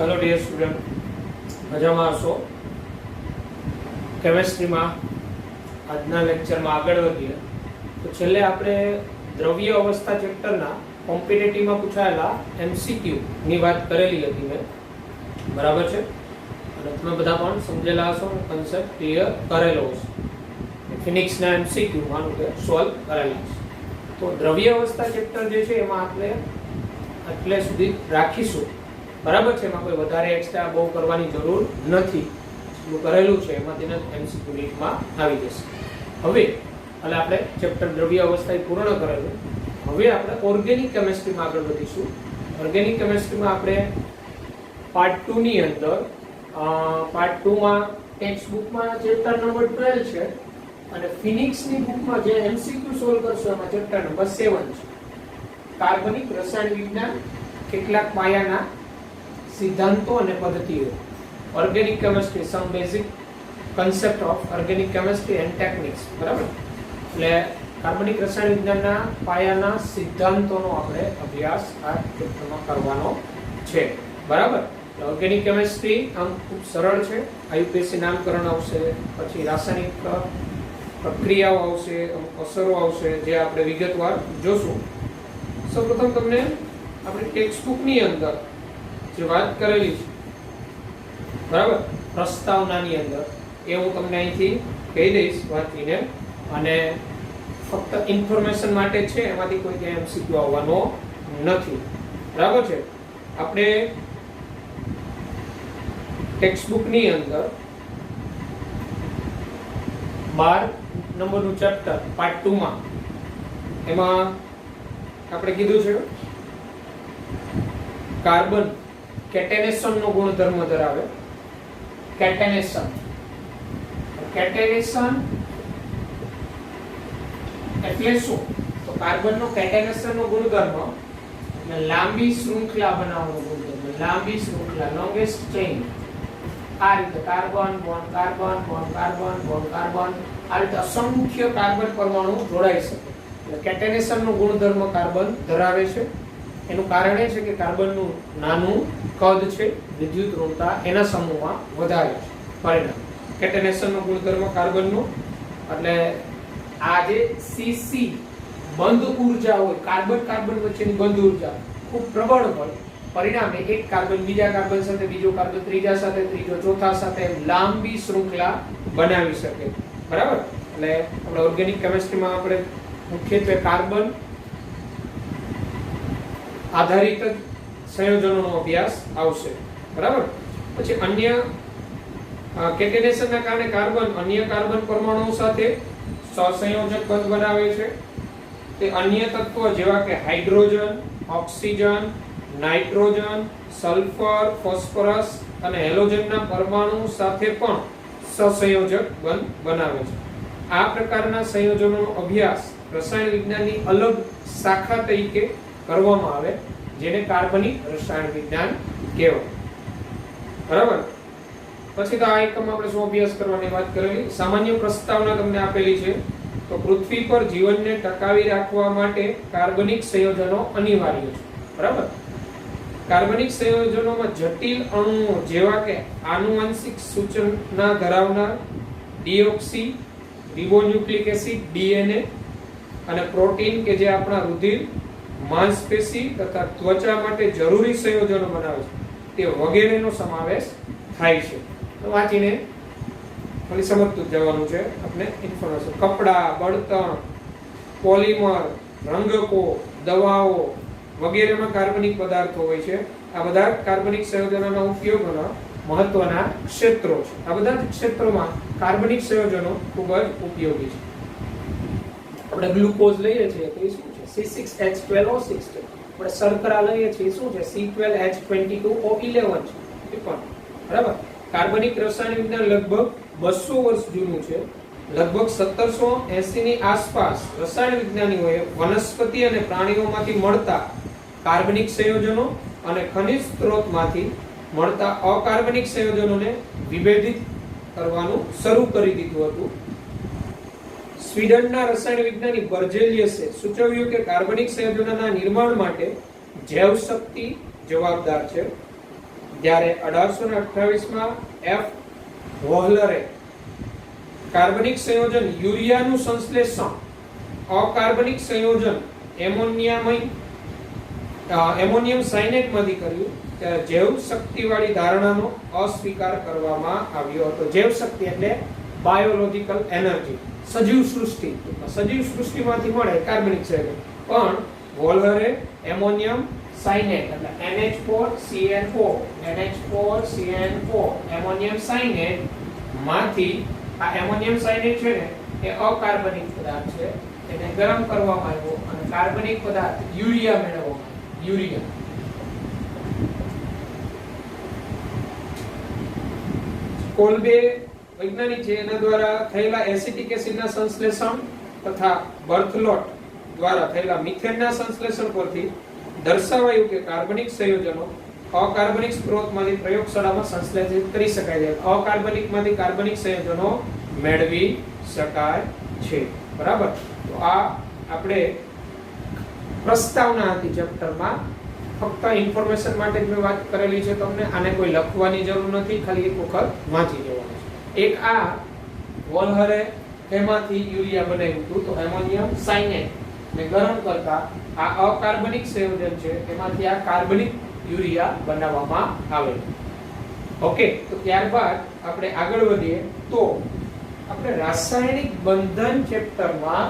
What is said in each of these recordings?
Hello dear student, मजाમાં હશો? કેમેસ્ટ્રીમાં આજના લેક્ચરમાં આગળ વધીએ તો છેલ્લે આપણે દ્રવ્ય અવસ્થા ચેપ્ટરના કોમ્પિટિટિવમાં પૂછાયેલા એમસીક્યુ ની વાત કરેલી હતી મેં, બરાબર છે? અને તમે બધા પણ સમજેલા હશો, કન્સેપ્ટ ક્લિયર કરેલો હશે, ફિનિક્સના એમસીક્યુ માનું કે સોલ્વ કરેલા છે. તો દ્રવ્ય અવસ્થા ચેપ્ટર જે છે એમાં આપણે એટલે સુધી રાખીશું, બરાબર છે? એમાં કોઈ વધારે એક્સ્ટ્રા બહુ કરવાની જરૂર નથી, જેટલું કરેલું છે એમાં તેને એમસીક્યુ રીતમાં આવી જશે. હવે એટલે આપણે ચેપ્ટર દ્રવ્ય અવસ્થા પૂર્ણ કરેલું. હવે આપણે ઓર્ગેનિક કેમિસ્ટ્રીમાં આગળ વધીશું. ઓર્ગેનિક કેમિસ્ટ્રીમાં આપણે પાર્ટ 2 ની અંદર પાર્ટ 2 માં ટેક્સ્ટ બુકમાં ચેપ્ટર નંબર 12 છે અને ફિનિક્સની બુકમાં જે એમસીક્યુ સોલ્વ કરશો એમાં ચેપ્ટર નંબર 7 છે. કાર્બનિક રસાયણ વિજ્ઞાન, કેટલાક પાયાના સિદ્ધાંતો અને પદ્ધતિઓ. Organic chemistry, some basic concept of organic chemistry and techniques, બરાબર? એટલે કાર્બનિક રસાયણ વિજ્ઞાનના પાયાના સિદ્ધાંતોનો આપણે અભ્યાસ આ ચેપ્ટરમાં કરવાનો છે, બરાબર? ઓર્ગેનિક કેમિસ્ટ્રી આમ ખૂબ સરળ છે. આયુપીએસસી નામકરણ આવશે, પછી રાસાયણિક પ્રક્રિયાઓ આવશે, અસરો આવશે, જે આપણે વિગતવાર જોશું. સૌપ્રથમ તમને આપણી ટેક્સ્ટ બુકની અંદર જે વાત કરેલી છે, બરાબર, પ્રસ્તાવનાની અંદર, એ હું તમને અહીંથી કહી દઈશ વાંચીને, અને ફક્ત ઇન્ફોર્મેશન માટે છે, એમાંથી કોઈ ત્યાં એમસીક્યુ આવવાનો નથી, બરાબર છે? આપણે ટેક્સ્ટ બુકની અંદર 12 નંબરનું ચેપ્ટર પાર્ટ 2 માં એમાં આપણે કીધું છે કાર્બન કેટેનેશન નો ગુણધર્મ ધરાવે. કેટેનેશન એટલે શું? તો કાર્બન નો કેટેનેશન નો ગુણધર્મ એટલે લાંબી શૃંખલા બનાવવાનો ગુણધર્મ. લાંબી શૃંખલા, લોંગેસ્ટ ચેઇન. આ રીતે carbon bond carbon bond carbon bond carbon, આ રીતે અસંખ્ય કાર્બન પરમાણુ જોડાઈ શકે. એટલે કેટેનેશન નો ગુણધર્મ કાર્બન ધરાવે છે. એનું કારણ એ છે કે કાર્બનનું નાનું કદ છે, વિદ્યુત ઋણતા એના સમૂહમાં વધારે છે. પરિણામ કેટેનેશન નો ગુણધર્મ કાર્બનનો, એટલે આ જે સીસી બંધ ઊર્જા હોય, કાર્બન કાર્બન વચ્ચેની બંધ ઊર્જા ખૂબ પ્રબળ હોય. પરિણામે એક કાર્બન બીજા કાર્બન સાથે, બીજો કાર્બન ત્રીજા સાથે, ત્રીજો ચોથા સાથે લાંબી શૃંખલા બનાવી શકે, બરાબર? એટલે આપણે ઓર્ગેનિક કેમિસ્ટ્રીમાં આપણે મુખ્યત્વે કાર્બન આધારિત સંયોજનોનો અભ્યાસ આવશે, બરાબર? પછી અન્ય કેટેનેશનના કારણે કાર્બન અન્ય કાર્બન પરમાણુઓ સાથે સહસંયોજક બંધ બનાવે છે. તે અન્ય તત્વો જેવા કે hydrogen, oxygen, nitrogen, sulphur, phosphorus અને હેલોજનના પરમાણુ સાથે પણ સહસંયોજક બંધ બનાવે છે. આ પ્રકારના સંયોજનોનો અભ્યાસ રસાયણ વિજ્ઞાનની અલગ શાખા તરીકે કરવામાં આવે, જેને કાર્બનિક રસાયણ વિજ્ઞાન કહેવાય, બરાબર? પછી તો આ એકમમાં આપણે શું અભ્યાસ કરવાની વાત કરેલી. સામાન્ય પ્રસ્તાવના તમને આપેલી છે. તો પૃથ્વી પર જીવનને ટકાવી રાખવા માટે કાર્બનિક સંયોજનો અનિવાર્ય છે, બરાબર? કાર્બનિક સંયોજનોમાં જટિલ અણુઓ જેવા કે આનુવંશિક સૂચના ધરાવનાર ડીઓક્સી રિબોન્યુક્લિક એસિડ, ડીએનએ, અને પ્રોટીન કે જે આપણા રુધિર, માંસપેશી તથા ત્વચા માટે જરૂરી સંયોજનો બનાવે છે, તે વગેરેનો સમાવેશ થાય છે. તો વાંચીને ખાલી સમજતું જવાનું છે આપણે ઇન્ફોર્મેશન. કપડા, બળતણ, પોલિમર, રંગકો, દવાઓ વગેરેમાં કાર્બનિક પદાર્થો હોય છે. આ બધા કાર્બનિક સંયોજનોના ઉપયોગોના મહત્વના ક્ષેત્રો છે. આ બધા જ ક્ષેત્રોમાં કાર્બનિક સંયોજનો ખૂબ જ ઉપયોગી છે. આપણે ગ્લુકોઝ લઈએ છીએ તો એ શું છે? C6H12O6 છે. આપણે શર્કરા લઈએ છીએ શું છે? C12H22O11 છે. એ પણ, બરાબર? કાર્બનિક રસાયણ વિજ્ઞાન લગભગ 200 વર્ષ જૂનું છે. લગભગ 1780 ની આસપાસ રસાયણ વિજ્ઞાનીઓએ વનસ્પતિ અને પ્રાણીઓમાંથી મળતા કાર્બનિક સંયોજનો અને ખનિજ સ્ત્રોતમાંથી મળતા અકાર્બનિક સંયોજનોને વિભેદિત કરવાનું શરૂ કરી દીધું હતું. સ્વીડનના રસાયણ વિજ્ઞાની બર્જેલિયસે સૂચવ્યું કે કાર્બનિક સંયોજનોના નિર્માણ માટે જૈવ શક્તિ જવાબદાર છે. જ્યારે 1828 માં એફ વોહલરે કાર્બનિક સંયોજન યુરિયાનું સંશ્લેષણ અકાર્બનિક સંયોજન એમોનિયમ સાયનેટમાંથી કર્યું ત્યારે જૈવ શક્તિવાળી ધારણાનો અસ્વીકાર કરવામાં આવ્યો હતો. જૈવ શક્તિ એટલે બાયોલોજિકલ એનર્જી, સજીવ સૃષ્ટિમાંથી મળે કાર્બનિક સંયોજન. પણ વોહલરે એમોનિયમ સાયનેટ એટલે NH4CN4 એમોનિયમ સાયનેટ માંથી આ એમોનિયમ સાયનેટ છે ને એ અકાર્બનિક પદાર્થ છે, એને ગરમ કરવામાં આવ્યો અને કાર્બનિક પદાર્થ યુરિયા મેળવવામાં આવ્યો. યુરિયા કોલ્બે વૈજ્ઞાનિક છે એના દ્વારા થયેલા એસિટિક એસિડના સંશ્લેષણ તથા બર્થલોટ દ્વારા થયેલા મિથેનના સંશ્લેષણ પરથી દર્શાવાયું કે કાર્બનિક સંયોજનો અકાર્બનિક સ્ત્રોતમાંથી પ્રયોગશાળામાં સંશ્લેષિત કરી શકાય છે. અકાર્બનિકમાંથી કાર્બનિક સંયોજનો મેળવી શકાય છે. બરાબર. તો આ આપણે પ્રસ્તાવના હતી ચેપ્ટરમાં, ફક્ત ઇન્ફોર્મેશન માટે જ મેં વાત કરેલી છે તમને. આને કોઈ લખવાની જરૂર નથી, ખાલી એક વખત વાંચી લેવાનું છે. એક આ વોહલરે એમાંથી યુરિયા બનાવ્યું હતું, તો એમોનિયમ સાયનેટ ને ગરમ કરતા આ અકાર્બનિક સંયોજન છે એમાંથી આ કાર્બનિક યુરિયા બનાવવામાં આવે. ઓકે, તો ત્યારબાદ આપણે આગળ વધીએ તો આપણે રાસાયણિક બંધન ચેપ્ટરમાં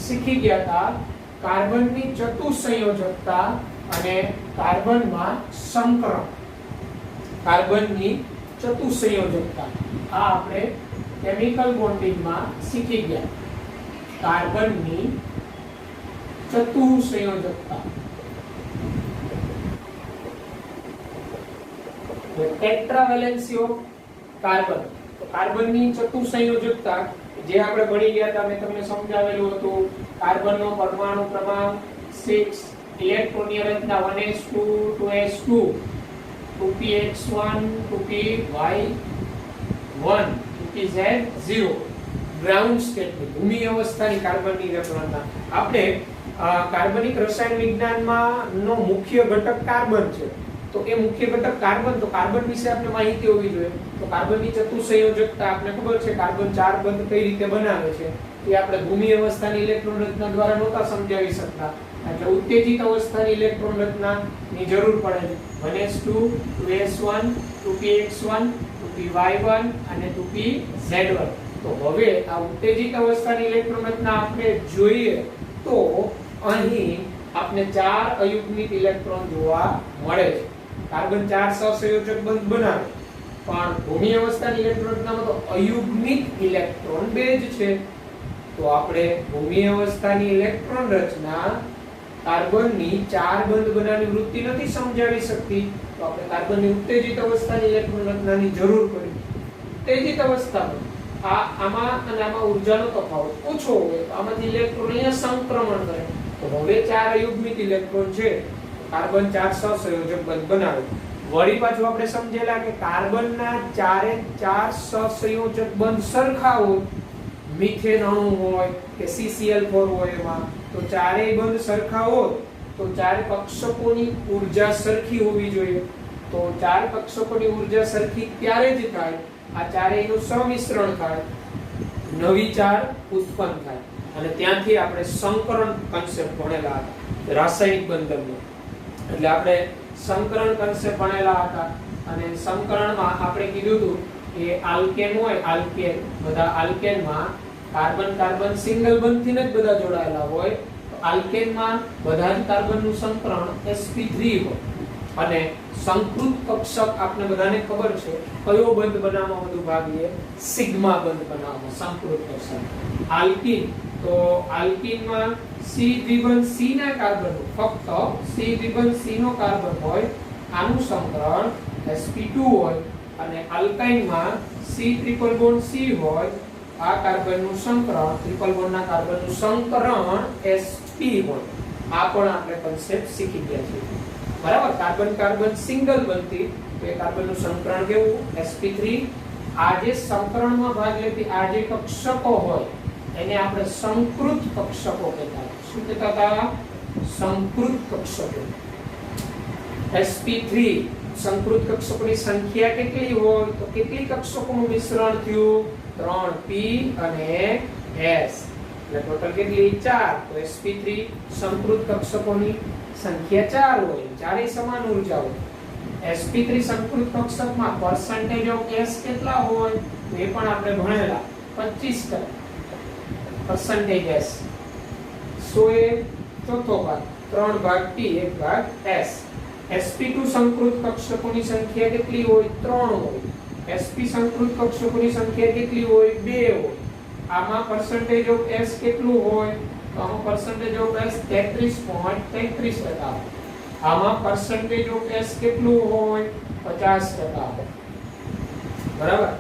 શીખી ગયા હતા કાર્બનની ચતુસંયોજકતા અને કાર્બનમાં સંકરણ. કાર્બનની ચતુસંયોજકતા આ આપણે કેમિકલ બોન્ડિંગમાં શીખી ગયા. કાર્બનની ચતુસંયોજકતા ટેટ્રાવેલેન્સી ઓફ કાર્બન. તો કાર્બનની ચતુસંયોજકતા જે આપણે ભણી ગયા હતા, મેં તમને સમજાવેલું હતું. કાર્બનનો પરમાણુ ક્રમાંક 6, ઇલેક્ટ્રોનની રચના 1s2 2s2 2px1 2py1 2pz0 ground સ્ટેટની ભૂમિ અવસ્થાની કાર્બનની રચના. આપણે કાર્બનિક રસાયણ વિજ્ઞાનમાં નો મુખ્ય ઘટક કાર્બન છે. તો એ મુખ્ય ઘટક કાર્બન, તો કાર્બન વિશે આપણે માહિતી હોવી જોઈએ. તો કાર્બનની ચતુસંયોજકતા આપણે ખબર છે, કાર્બન 4 બંધ કઈ રીતે બનાવે છે એ આપણે ભૂમિ અવસ્થાની ઇલેક્ટ્રોન રચના દ્વારા નહોતા સમજાવી શકતા. એટલે ઉત્તેજિત અવસ્થાની ઇલેક્ટ્રોન રચનાની જરૂર પડે છે. 1s2 2s1 2px1 2py1 અને 2pz1. તો હવે આ ઉત્તેજિત અવસ્થાની ઇલેક્ટ્રોન રચના આપણે જોઈએ તો અહીં આપણે 4 અયુગ્મિક ઇલેક્ટ્રોન જોવા મળે છે. કાર્બન 4 સહસંયોજક બંધ બનાવે, પણ ભૂમિ અવસ્થાની ઇલેક્ટ્રોન રચનામાં તો અયુગ્મિક ઇલેક્ટ્રોન 2 જ છે. તો આપણે ભૂમિ અવસ્થાની ઇલેક્ટ્રોન રચના કાર્બનની 4 બંધ બનાવવાની વૃત્તિ નથી સમજાવી શકતી. તો આપણે કાર્બનની ઉત્તેજિત અવસ્થાની ઇલેક્ટ્રોન રચનાની જરૂર પડી. ઉત્તેજિત અવસ્થામાં આમાં અને આમાં ઊર્જાનો તફાવત ઓછો હોય તો આમાંથી ઇલેક્ટ્રોન અહીંયા સંક્રમણ કરે. તો હવે 4 અયુગ્મિક ઇલેક્ટ્રોન છે, કાર્બન 4 સહસંયોજક બંધ બનાવે. વળી પાછું આપણે સમજેલા કે કાર્બનના 4 સહસંયોજક બંધ સરખા હોય, મિથેન અણુ હોય કે CCl4 હોય એમાં, તો ચારેય બંધ સરખા હોય તો 4 કક્ષકોની ઊર્જા સરખી હોવી જોઈએ. તો 4 કક્ષકોની ઊર્જા સરખી ત્યારે જ થાય આ ચારેયનું સંમિશ્રણ થાય, નવી 4 ઉત્પન્ન થાય. અને ત્યાંથી આપણે સંકરણ કન્સેપ્ટ ભણેલા હતા રાસાયણિક બંધનનો. એટલે આપણે સંકરણ કન્સેપ્ટ ભણેલા હતા અને સંકરણમાં આપણે કીધું હતું કે આલ્કેન હોય, આલ્કેન, બધા આલ્કેનમાં કાર્બન કાર્બન સિંગલ બંધથી જ બધા જોડાયેલા હોય. તો આલ્કેનમાં બધા જ કાર્બનનું સંકરણ sp3 હોય અને સંકૃત કક્ષક આપણે બધાને ખબર છે કયો બંધ બનાવવામાં વધુ ભાગ લે, સિગ્મા બંધ બનાવવામાં સંકૃત કક્ષક. આલ્કીન, તો આલ્કીનમાં C3C ના કાર્બન, ફક્ત C3C નો કાર્બન હોય, આનું સંકરણ sp2 હોય. અને આલ્કાઇનમાં C ટ્રિપલ બોન્ડ C હોય, આ કાર્બનનું સંકરણ, ટ્રિપલ બોન્ડ ના કાર્બનનું સંકરણ sp હોય. આ પણ આપણે કન્સેપ્ટ શીખી ગયા છે. બરાબર. કાર્બન કાર્બન સિંગલ બનતી તો એ કાર્બનનું સંકરણ કેવું, sp3. આ જે સંકરણમાં ભાગ લેતી આ જે કક્ષકો હોય એને આપણે સંકૃત કક્ષકો કહેતા. શું કહેતા હતા? સંકૃત કક્ષકો. sp3 સંકૃત કક્ષકોની સંખ્યા કેટલી હોય તો કેટલી કક્ષકોનું મિશ્રણ થયું 3p અને s એટલે ટોટલ કેટલી 4 તો sp3 સંકૃત કક્ષકોની સંખ્યા 4 હોય ચારેય સમાન ઊર્જા હોય sp3 Sanskrit કક્ષકમાં percentage of s કેટલા હોય તો એ પણ આપણે ભણેલા 25% percentage s 100 એ ચોથો ભાગ 3 ભાગ p 1 ભાગ s sp2 સંકૃત કક્ષકોની સંખ્યા કેટલી હોય 3 હોય sp સંકૃત કક્ષકોની સંખ્યા કેટલી હોય 2 હોય આમાં percentage of s કેટલું હોય તો આમાં percentage of s 33.33% આમાં percentage of s કેટલું હોય 50% બરાબર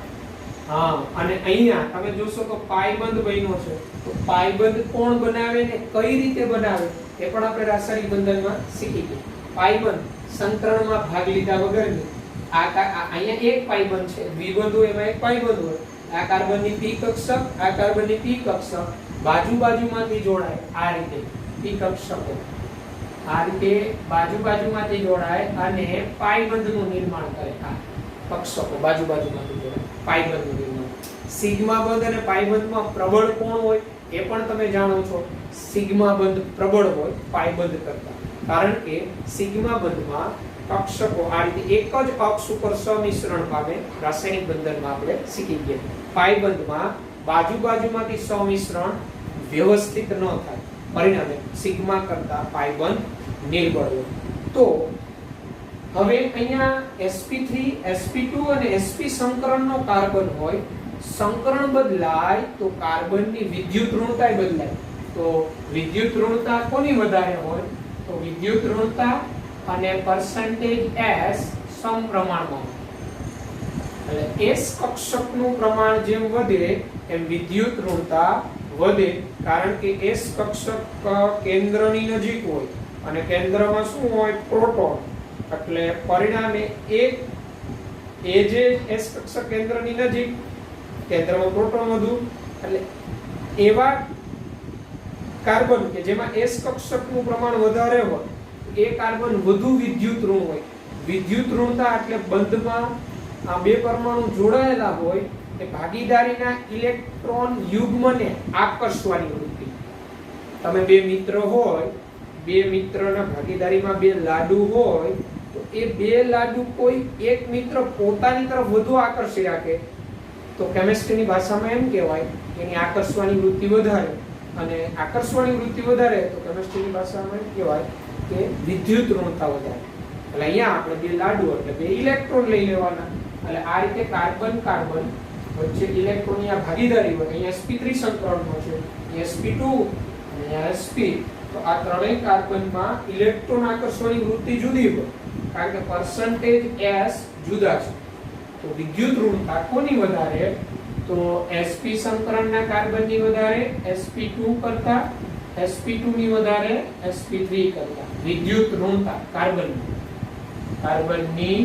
હા અને અહીંયા તમે જોશો તો પાયબંધ બન્યો છે તો પાયબંધ કોણ બનાવે ને કઈ રીતે બનાવે એ પણ આપણે રાસાયણિક બંધનમાં શીખી ગયા પાયબંધ સંકરણમાં ભાગ લીધા વગરની અહીંયા એક પાયબંધ છે દ્વિબંધ હોય એમાં એક પાયબંધ હોય આ કાર્બનની p કક્ષક આ કાર્બનની p કક્ષક બાજુમાંથી જોડાય આ રીતે p કક્ષકો આ રીતે બાજુમાંથી જોડાય અને પાયબંધનું નિર્માણ કરે આ કક્ષકો બાજુમાંથી જોડાય પાયબંધનું નિર્માણ સિગ્મા બંધ અને પાયબંધમાં પ્રબળ કોણ હોય એ પણ તમે જાણો છો સિગ્મા બંધ પ્રબળ હોય પાયબંધ કરતા કારણ કે સિગ્મા બંધમાં કક્ષકો આ રીતે એક જ અક્ષ ઉપર સમિશ્રણ પામે રાસાયણિક બંધનમાં આપણે શીખી ગયા પાયબંધમાં બાજુમાંથી સમિશ્રણ વ્યવસ્થિત ન થાય પરિણામે સિગ્મા કરતા પાયબંધ નિર્બળ હોય તો હવે અહીંયા sp3 sp2 અને sp સંકરણનો કાર્બન હોય સંકરણ બદલાય તો કાર્બનની વિદ્યુત ઋણતા બદલાય તો વિદ્યુત ઋણતા કોની વધારે હોય તો વિદ્યુત ઋણતા અને percentage s સમપ્રમાણમાં એટલે s કક્ષકનું પ્રમાણ જેમ વધે એમ વિદ્યુત ઋણતા વધે કારણ કે s કક્ષક કેન્દ્રની નજીક હોય અને કેન્દ્રમાં શું હોય પ્રોટોન એટલે પરિણામે એક એ જે s કક્ષક કેન્દ્રની નજીક કેન્દ્રમાં પ્રોટોન વધુ એટલે એવા કાર્બન કે જેમાં s કક્ષકનું પ્રમાણ વધારે હોય એ કાર્બન વધુ વિદ્યુત ઋણ હોય વિદ્યુત ઋણતા એટલે બંધમાં આ બે પરમાણુ જોડાયેલા હોય એ ભાગીદારીના ઇલેક્ટ્રોન યુગ્મને આકર્ષવાની વૃત્તિ તમે બે મિત્ર હોય બે મિત્રના ભાગીદારીમાં બે લાડુ હોય તો એ બે લાડુ કોઈ એક મિત્ર પોતાની તરફ વધુ આકર્ષી રાખે તો કેમિસ્ટ્રીની ભાષામાં એમ કહેવાય કે એની આકર્ષવાની વૃત્તિ વધારે અને આકર્ષવાની વૃત્તિ વધારે તો કેમિસ્ટ્રીની ભાષામાં એમ કહેવાય કે વિદ્યુત ઋણતા વધારે એટલે અહીંયા આપણે બે લાડુ એટલે બે ઇલેક્ટ્રોન લઈ લેવાના એટલે આ રીતે કાર્બન વચ્ચે ઇલેક્ટ્રોનની આ ભાગીદારી હોય અહીંયા sp3 સંકરણનો છે અહીંયા sp2 અને અહીંયા sp તો આ ત્રણેય કાર્બનમાં ઇલેક્ટ્રોન આકર્ષવાની વૃત્તિ જુદી હોય કારણ કે percentage s જુદા છે તો વિદ્યુત ઋણતા કોની વધારે તો sp સંકરણના કાર્બનની વધારે sp2 કરતા sp2 ની વધારે sp3 કરતા વિદ્યુત ઋણતા કાર્બનની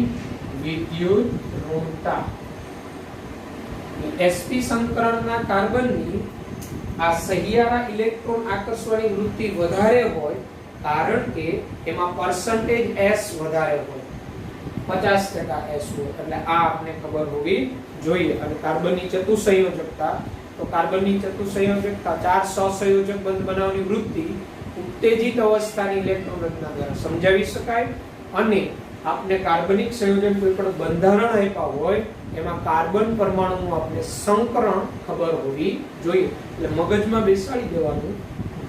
વિદ્યુત ઋણતા sp સંકરણના કાર્બનની આ સહિયારા ઇલેક્ટ્રોન આકર્ષવાની વૃત્તિ વધારે હોય કારણ કે એમાં percentage s વધારે હોય 50% s હોય એટલે આ આપણે ખબર હોવી જોઈએ અને કાર્બનની ચતુસંયોજકતા તો કાર્બનની ચતુસંયોજકતા 4 સહસંયોજક બંધ બનાવવાની વૃત્તિ ઉત્તેજિત અવસ્થાની ઇલેક્ટ્રોન રચના દ્વારા સમજાવી શકાય અને આપને કાર્બનિક સંયોજન કોઈ પણ બંધારણ આપ્યા હોય એમાં કાર્બન પરમાણુનું આપણે સંકરણ ખબર હોવી જોઈએ એટલે મગજમાં બેસાડી દેવાનું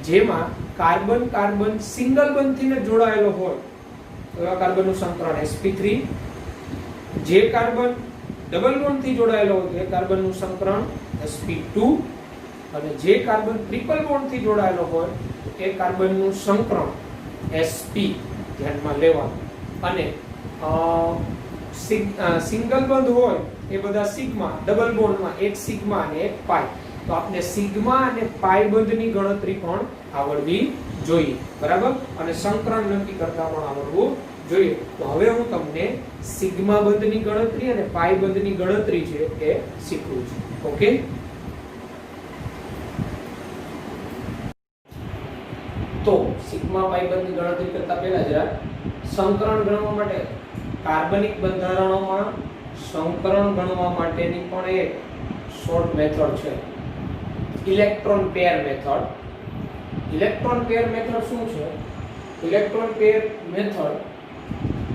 જેમાં કાર્બન સિંગલ બંધથી જોડાયેલો હોય તો એવા કાર્બનનું સંકરણ sp3 જે કાર્બન ડબલ બોન્ડથી જોડાયેલો હોય તો એ કાર્બનનું સંકરણ sp2 અને જે કાર્બન ટ્રિપલ બોન્ડથી જોડાયેલો હોય તો એ કાર્બનનું સંકરણ sp ધ્યાનમાં લેવાનું અને સિંગલ બંધ હોય એ બધા સિગ્મા ડબલ બોન્ડમાં એક સિગ્મા અને એક પાઈ તો આપણે સિગ્મા અને પાઈ બંધની ગણતરી પણ આવડવી જોઈએ બરાબર અને સંકરણ નક્કી કરતા પણ આવડવું જોઈએ તો હવે હું તમને સિગ્મા બંધની ગણતરી અને પાઈ બંધની ગણતરી છે એ શીખવું છું ઓકે તો સિગ્મા પાઈ બંધની ગણતરી કરતા પહેલા જરા સંકરણ ગણવા માટે કાર્બનિક બંધારણોમાં સંકરણ ગણવા માટેની પણ એક શોર્ટ મેથડ છે, electron pair method. Electron pair method શું છે? ઇલેક્ટ્રોન પેર મેથડ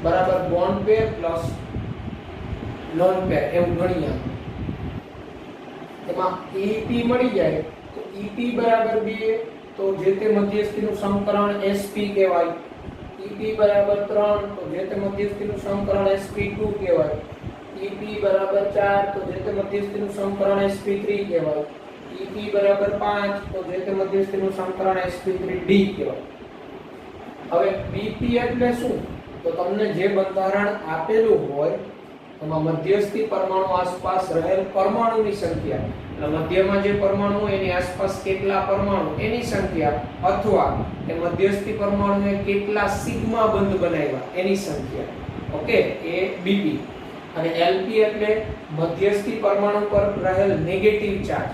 બરાબર બોન્ડ પેર પ્લસ લોન પેર એવું ગણીએ. એમાં EP મળી જાય તો EP બરાબર 2 તો જે તે મધ્યસ્થીનું સંકરણ sp કહેવાય. EP બરાબર 3 તો જે તે મધ્યસ્થીનું સંકરણ sp2 કહેવાય. EP બરાબર 4 તો જે તે મધ્યસ્થીનું સંકરણ sp3 કહેવાય. EP બરાબર 5 તો જે તે મધ્યસ્થીનું સંકરણ sp3d કહેવાય. હવે BP એટલે શું? તો તમને જે બંધારણ આપેલું હોય એમાં મધ્યસ્થી પરમાણુ આસપાસ રહેલ પરમાણુની સંખ્યા, એટલે મધ્યમાં જે પરમાણુ હોય એની આસપાસ કેટલા પરમાણુ એની સંખ્યા, અથવા એ મધ્યસ્થી પરમાણુએ કેટલા સિગ્મા બંધ બનાવ્યા એની સંખ્યા. ઓકે, એ BP. અને LP એટલે મધ્યસ્થી પરમાણુ પર રહેલ નેગેટિવ ચાર્જ,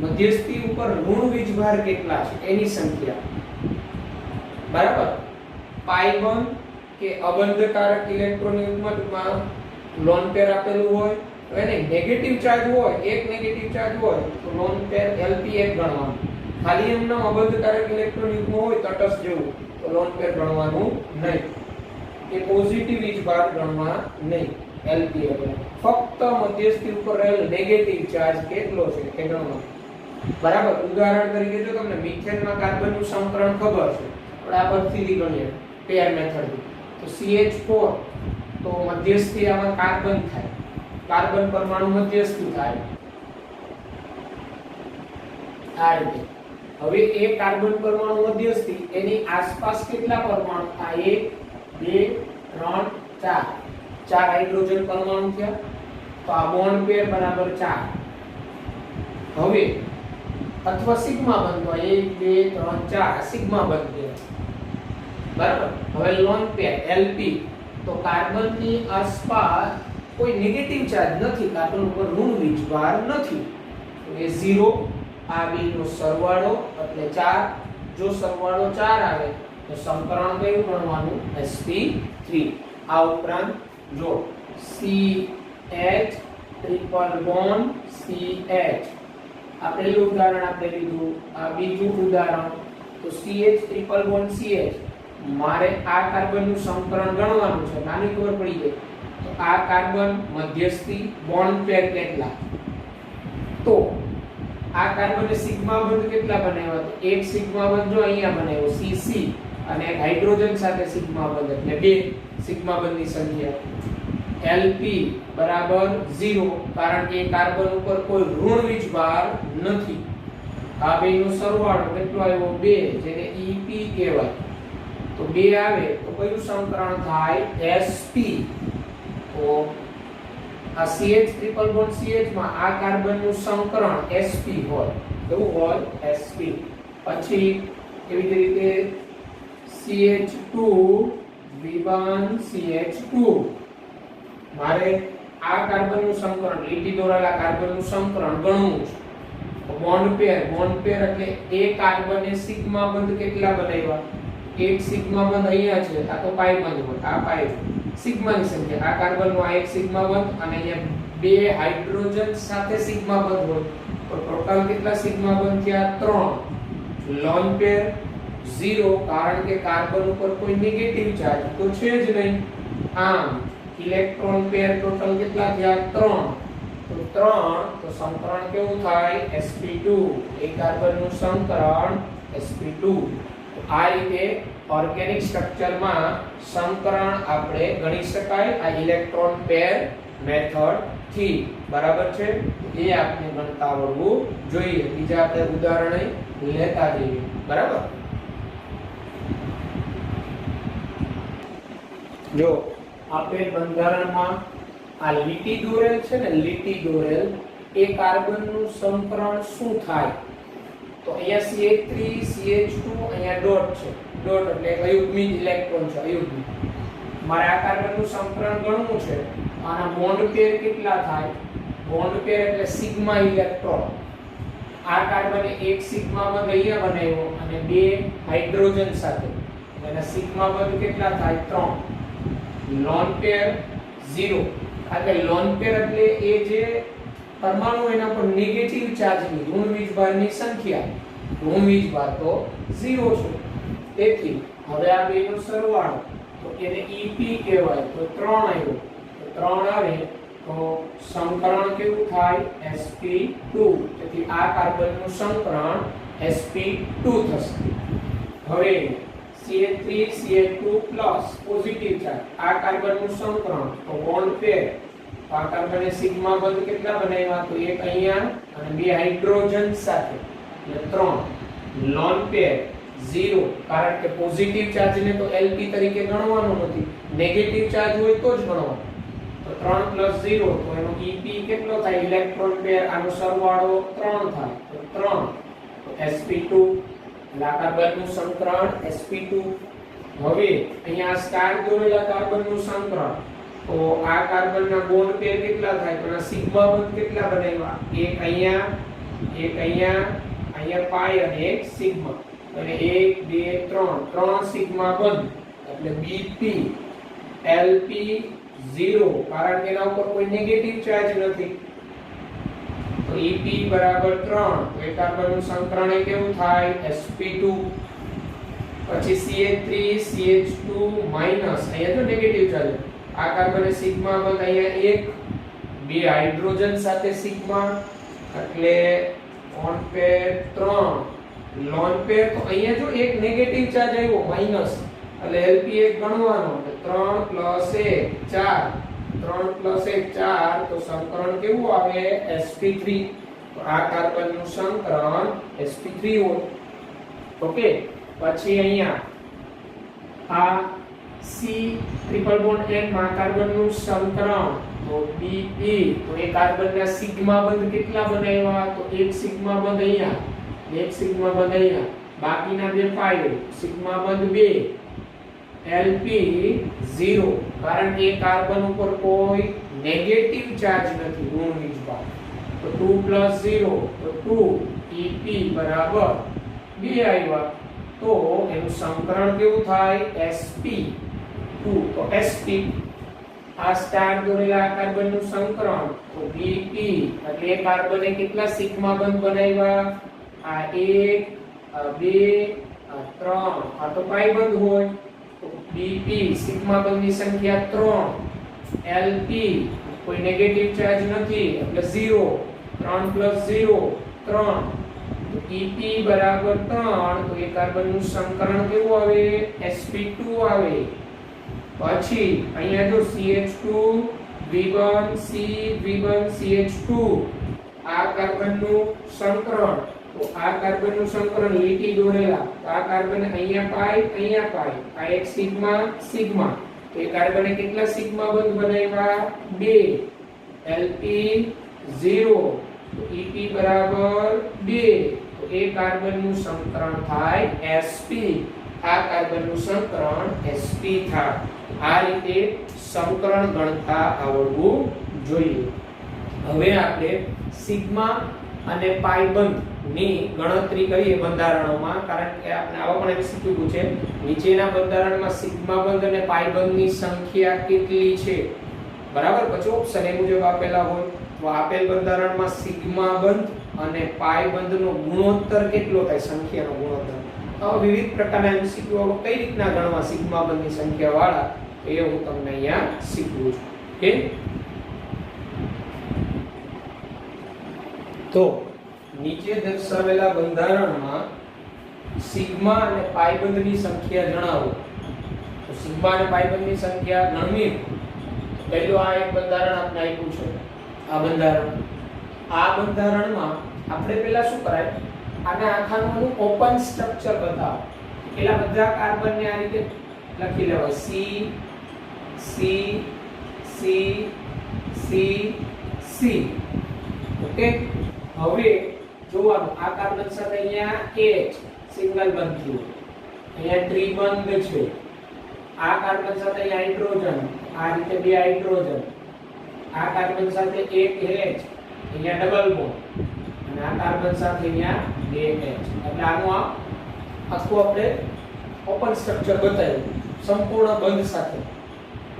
મધ્યસ્થી ઉપર ઋણ વીજભાર કેટલા છે એની સંખ્યા. બરાબર. પાઈ બંધ કે અબંધકારક ઇલેક્ટ્રોન યુગ્મમાં લોન પેર આપેલું હોય તો એને નેગેટિવ ચાર્જ હોય, એક નેગેટિવ ચાર્જ હોય તો લોન પેર LP એક ગણવાનું. ખાલી એમનો અબંધકારક ઇલેક્ટ્રોન યુગ્મ હોય તટસ્થ જેવું તો લોન પેર ગણવાનું નહીં. એ પોઝિટિવ વીજભાર ગણવા નહીં. LP એટલે ફક્ત મધ્યસ્થી ઉપર રહેલ નેગેટિવ ચાર્જ કેટલો છે એ ગણવાનું. બરાબર. ઉદાહરણ તરીકે જો તમને મિથેનમાં કાર્બનનું સંકરણ ખબર છે, આપણે આ પરથી ગણીએ પેર મેથડ તો CH4 તો મધ્યસ્થી આમાં કાર્બન થાય, કાર્બન પરમાણુ મધ્યસ્થી થાય આ રીતે. હવે એ કાર્બન પરમાણુ મધ્યસ્થી એની આસપાસ કેટલા પરમાણુ? આ 1 2 3 4 ચાર હાઇડ્રોજન પરમાણુ થયા તો આ બોન્ડ પેર બરાબર 4. હવે અથવા સિગ્મા બંધ 1 2 3 4 સિગ્મા બંધ છે. બરાબર. હવે લોન પેર LP તો કાર્બનની આસપાસ કોઈ નેગેટિવ ચાર્જ નથી, કાર્બન ઉપર ઋણ વીજભાર નથી તો એ 0. આ બે નો સરવાળો એટલે 4. જો સરવાળો 4 આવે તો સંકરણ કયું ગણવાનું? sp3. આ ઉપરાંત જો CH ટ્રિપલ બોન્ડ CH આ પહેલું ઉદાહરણ આપણે લીધું, આ બીજું ઉદાહરણ તો CH ટ્રિપલ બોન્ડ CH. મારે આ કાર્બનનું સંકરણ ગણવાનું છે, નાની ખબર પડી જાય તો આ કાર્બન મધ્યસ્થી બોન્ડ પેર કેટલા, તો આ કાર્બને સિગ્મા બંધ કેટલા બનાવ્યા? તો એક સિગ્મા બંધ જો અહીંયા બનાવ્યો CC અને એક હાઇડ્રોજન સાથે સિગ્મા બંધ એટલે 2 સિગ્મા બંધની સંખ્યા. LP બરાબર 0 કારણ કે કાર્બન ઉપર કોઈ ઋણ વીજભાર નથી. આ બેનો સરવાળો કેટલો આવ્યો? 2 જેને EP કહેવાય. તો 2 આવે તો કયું સંકરણ થાય? sp. તો આ CH ટ્રિપલ બોન્ડ CH માં આ કાર્બનનું સંકરણ sp હોય, કેવું હોય? sp. પછી એવી જ રીતે CH2 V1 CH2 મારે આ કાર્બનનું સંકરણ, લીટી દોરેલા કાર્બનનું સંકરણ ગણવું છે. બોન્ડ પેર એટલે એ કાર્બને સિગ્મા બંધ કેટલા બનાવ્યા? એક સિગ્મા બંધ અહીંયા છે, આ તો પાઈ બંધ હોય, આ પાઈ સિગ્માની સંખ્યા. આ કાર્બનનો આ એક સિગ્મા બંધ અને અહીંયા બે હાઇડ્રોજન સાથે સિગ્મા બંધ હોય તો ટોટલ કેટલા સિગ્મા બંધ થયા? 3. લોન પેર 0 કારણ કે કાર્બન ઉપર કોઈ નેગેટિવ ચાર્જ તો છે જ નહીં. આમ ઇલેક્ટ્રોન પેર ટોટલ કેટલા થયા? 3. તો 3 તો સંકરણ કેવું થાય? sp2. એ કાર્બનનું સંકરણ sp2. આ રીતે ઓર્ગેનિક સ્ટ્રક્ચરમાં સંકરણ આપણે ગણી શકાય આ ઇલેક્ટ્રોન પેર મેથડ થી. બરાબર છે? એ આપણે ગણતા આવડવું જોઈએ. બીજા આપણે ઉદાહરણ લેતા જઈએ. બરાબર? જો આપેલ બંધારણમાં આ લીટી દોરેલ છે ને, લીટી દોરેલ એ કાર્બનનું સંકરણ શું થાય? તો અહીંયા CH3 CH2 અહીંયા ડોટ છે, ડોટ એટલે અયુગ્મિક ઇલેક્ટ્રોન છે, અયુગ્મિક. મારે આ કાર્બનનું સંકરણ ગણવું છે. આના બોન્ડ પેર કેટલા થાય? બોન્ડ પેર એટલે સિગ્મા ઇલેક્ટ્રોન. આ કાર્બને એક સિગ્મા બંધ અહીંયા બનાવ્યો અને બે હાઇડ્રોજન સાથે એના સિગ્મા બંધ કેટલા થાય? 3. લોન પેર 0 કારણ કે લોન પેર એટલે એ જે પરમાણુ એના પર નેગેટિવ ચાર્જની ઋણ વીજભારની સંખ્યા ઋણ વીજભાર તો 0 છે તેથી હવે આ બેનો સરવાળો તો એને EP કહેવાય તો 3 આવ્યો તો 3 આવે તો સંકરણ કેવું થાય sp2 તેથી આ કાર્બનનું સંકરણ sp2 થશે હવે CH3 CH2+ પોઝિટિવ ચાર્જ આ કાર્બનનું સંકરણ તો બોન્ડ પેર તો આ કાર્બને સિગ્મા બંધ કેટલા બનાવ્યા તો એક અહીંયા અને બે હાઇડ્રોજન સાથે એટલે 3 લોન પેર 0 કારણ કે પોઝિટિવ ચાર્જને તો Lp તરીકે ગણવાનો નથી નેગેટિવ ચાર્જ હોય તો જ ગણવાનો તો 3 + 0 તો એનો EP કેટલો થાય ઇલેક્ટ્રોન પેર આનો સરવાળો 3 થાય તો 3 તો sp2 આ કાર્બનનું સંકરણ sp2 હવે અહીંયા સ્ટાર દોરેલા કાર્બનનું સંકરણ તો આ કાર્બનના બોન્ડ પેર કેટલા થાય તો આ સિગ્મા બંધ કેટલા બનાવ્યા એક અહીંયા પાઈ અને એક સિગ્મા અને 1 2 3 સિગ્મા બંધ એટલે Bp Lp 0 કારણ કે એના ઉપર કોઈ નેગેટિવ ચાર્જ નથી તો Ep બરાબર 3 તો એ કાર્બનનું સંકરણ એ કેવું થાય sp2 પછી CH3 CH2 અહીંયા તો નેગેટિવ ચાર્જ આ કાર્બને સિગ્મા બંધ અહીંયા એક બે હાઇડ્રોજન સાથે સિગ્મા એટલે બોન્ડ પેર 3 લોન પેર તો અહીંયા જો એક નેગેટિવ ચાર્જ આવ્યો માઈનસ એટલે Lp એક ગણવાનો એટલે 3 + 1 4 3 + 1 4 તો સંકરણ કેવું આવે sp3 તો આ કાર્બનનું સંકરણ sp3 હોય ઓકે પછી અહીંયા આ C ટ્રિપલ બોન્ડ N માં કાર્બનનું સંકરણ તો Bp તો એ કાર્બનના સિગ્મા બંધ કેટલા બનાવ્યા તો એક સિગ્મા બંધ અહીંયા એક સિગ્મા બંધ અહીંયા બાકીના બે પાઈ સિગ્મા બંધ 2 Lp 0 કારણ કે કાર્બન ઉપર કોઈ નેગેટિવ ચાર્જ નથી ઋણ વીજભાર તો 2 + 0 તો 2 Ep બરાબર 2 આવ્યા તો એનું સંકરણ કેવું થાય sp2 તો sp આ સ્ટાર દોરેલા કાર્બનનું સંકરણ તો Bp એટલે એ કાર્બને કેટલા સિગ્મા બંધ બનાવ્યા આ 1 આ 2 આ 3 આ તો પાઈ બંધ હોય તો Bp સિગ્મા બંધની સંખ્યા 3 Lp કોઈ નેગેટિવ ચાર્જ નથી એટલે 0 3 + 0 3 તો Ep બરાબર 3 તો એ કાર્બનનું સંકરણ કેવું આવે sp2 આવે પછી અહીંયા જો CH2 V1 C V1 CH2 આ કાર્બનનું સંકરણ તો આ કાર્બનનું સંકરણ લીટી દોરેલા તો આ કાર્બન અહીંયા પાઈ આ એક સિગ્મા સિગ્મા તો એ કાર્બને કેટલા સિગ્મા બંધ બનાવ્યા 2 Lp 0 તો Ep બરાબર 2 તો એ કાર્બનનું સંકરણ થાય sp આ કાર્બનનું સંકરણ sp થાય આ રીતે સંકરણ ગણતા આવડવું જોઈએ હવે આપણે સિગ્મા અને પાઈ બંધ ની ગણતરી કરીએ બંધારણોમાં કારણ કે આપણે આવા પણ MCQ પૂછે નીચેના બંધારણમાં સિગ્મા બંધ અને પાઈ બંધની સંખ્યા કેટલી છે બરાબર પછી ઓપ્શન એ મુજબ આપેલા હોય તો આપેલ બંધારણમાં સિગ્મા બંધ અને પાઈ બંધનો ગુણોત્તર કેટલો થાય સંખ્યાનો ગુણોત્તર તો વિવિધ પ્રકારના MCQ કઈ રીતના ગણવા સિગ્મા બંધની સંખ્યા વાળા એ હું તમને અહીંયા શીખવું છું ઓકે તો નીચે દર્શાવેલા બંધારણમાં સિગ્મા અને પાઈ બંધની સંખ્યા જણાવો તો સિગ્મા અને પાઈ બંધની સંખ્યા ગણવી પહેલું આ એક બંધારણ આપણે આપ્યું છે આ બંધારણમાં આપણે પહેલા શું કરાય આને આખાનું ઓપન સ્ટ્રક્ચર બતાવો પેલા બધા કાર્બનને આ રીતે લખી લેવાય C C C C C okay હવે જોવાનું આ કાર્બન સાથે અહીંયા H સિંગલ બંધ થયું અહીંયા ત્રિબંધ છે આ કાર્બન સાથે અહીંયા હાઇડ્રોજન આ રીતે બે હાઇડ્રોજન આ કાર્બન સાથે એક H અહીંયા ડબલ બોન્ડ અને આ કાર્બન સાથે અહીંયા બે H એટલે આનું આખું આપણે ઓપન સ્ટ્રક્ચર બતાવ્યું સંપૂર્ણ બંધ સાથે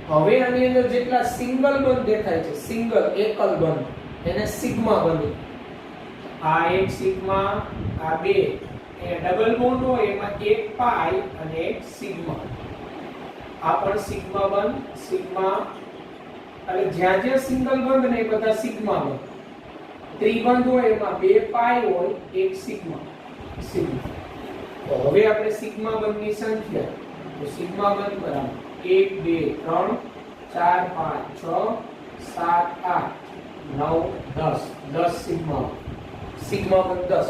હવે આની અંદર જેટલા સિંગલ બંધ દેખાય છે, સિંગલ એકલ બંધ, એને સિગ્મા બંધ. આ એક સિગ્મા, આ બે. એ ડબલ બોન્ડ હોય એમાં એક પાઈ અને એક સિગ્મા. આ પણ સિગ્મા બંધ, સિગ્મા. અને જ્યાં જ્યાં સિંગલ બંધ ને એ બધા સિગ્મા બંધ. ત્રિબંધ હોય એમાં બે પાઈ હોય, એક સિગ્મા, સિગ્મા. તો હવે આપણે સિગ્મા બંધની સંખ્યા, તો સિગ્મા બંધ બરાબર 1 2 3 4 5 6 7 8 9 10. 10 સિગ્મા, સિગ્મા બંધ 10.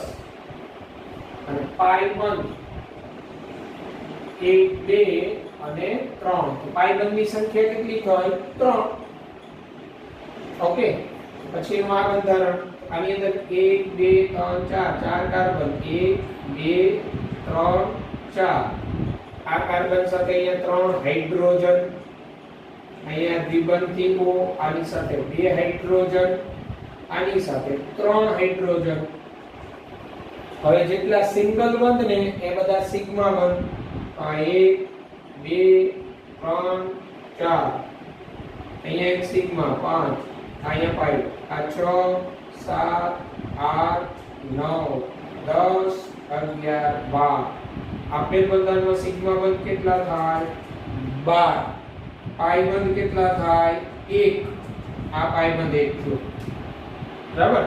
અને પાઈ બંધ 1 2 અને 3. તો પાઈ બંધની સંખ્યા કેટલી થઈ? 3. ઓકે. પછી એનું આ બંધારણ, આની અંદર 1 2 3 4 ચાર કાર્બન, 1 2 3 4. આ કાર્બન સાથે અહીંયા 3 હાઇડ્રોજન, અહીંયા દ્વિબંધી O, આની સાથે 2 હાઇડ્રોજન, આની સાથે 3 હાઇડ્રોજન. હવે જેટલા સિંગલ બંધ ને એ બધા સિગ્મા બંધ. આ 1 2 3 4. અહીંયા એક સિગ્મા 5, અહીંયા પાઈ. આ 6 7 8 9 10 11 12. આપેલ બંધારણમાં સિગ્મા બંધ કેટલા થાય? 12. પાઈ બંધ કેટલા થાય? 1. આ પાઈ બંધ 1 થયો. બરાબર.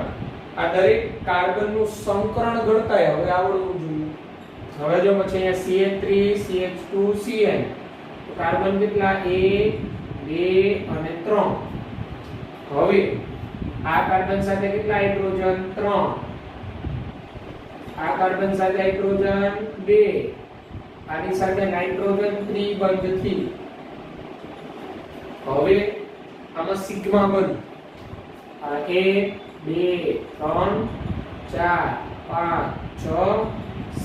આ દરેક કાર્બનનું સંકરણ ગણતાય હવે આવડવું જોઈએ. હવે જો પછી અહીંયા CH3 CH2 CN. તો કાર્બન કેટલા? 1 2 અને 3. હવે આ કાર્બન સાથે કેટલા હાઇડ્રોજન? 3. આ કાર્બન સાથે હાઇડ્રોજન 2. આની સાથે નાઇટ્રોજન ત્રિબંધથી. હવે આમાં સિગ્મા બંધ. આ 1 2 3 4 5 6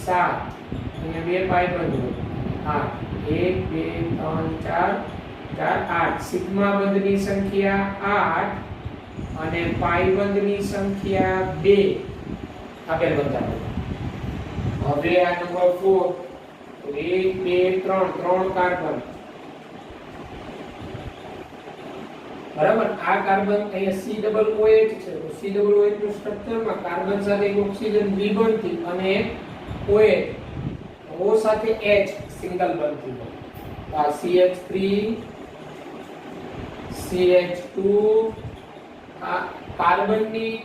7. અહીંયા બે પાઈ બંધ. 8 1 2 3 4 4 8. સિગ્મા બંધની સંખ્યા 8 અને પાઈ બંધની સંખ્યા 2. આપેલ બંધારણ. હવે આ નંબર 4, 1 2 3 3 કાર્બન. બરાબર. આ કાર્બન અહીંયા COOH છે. તો COOH નું સ્ટ્રક્ચરમાં કાર્બન સાથે એક ઓક્સિજન દ્વિબંધી અને એક OH, O સાથે H સિંગલ બંધી. આ CH3 CH2. આ કાર્બનની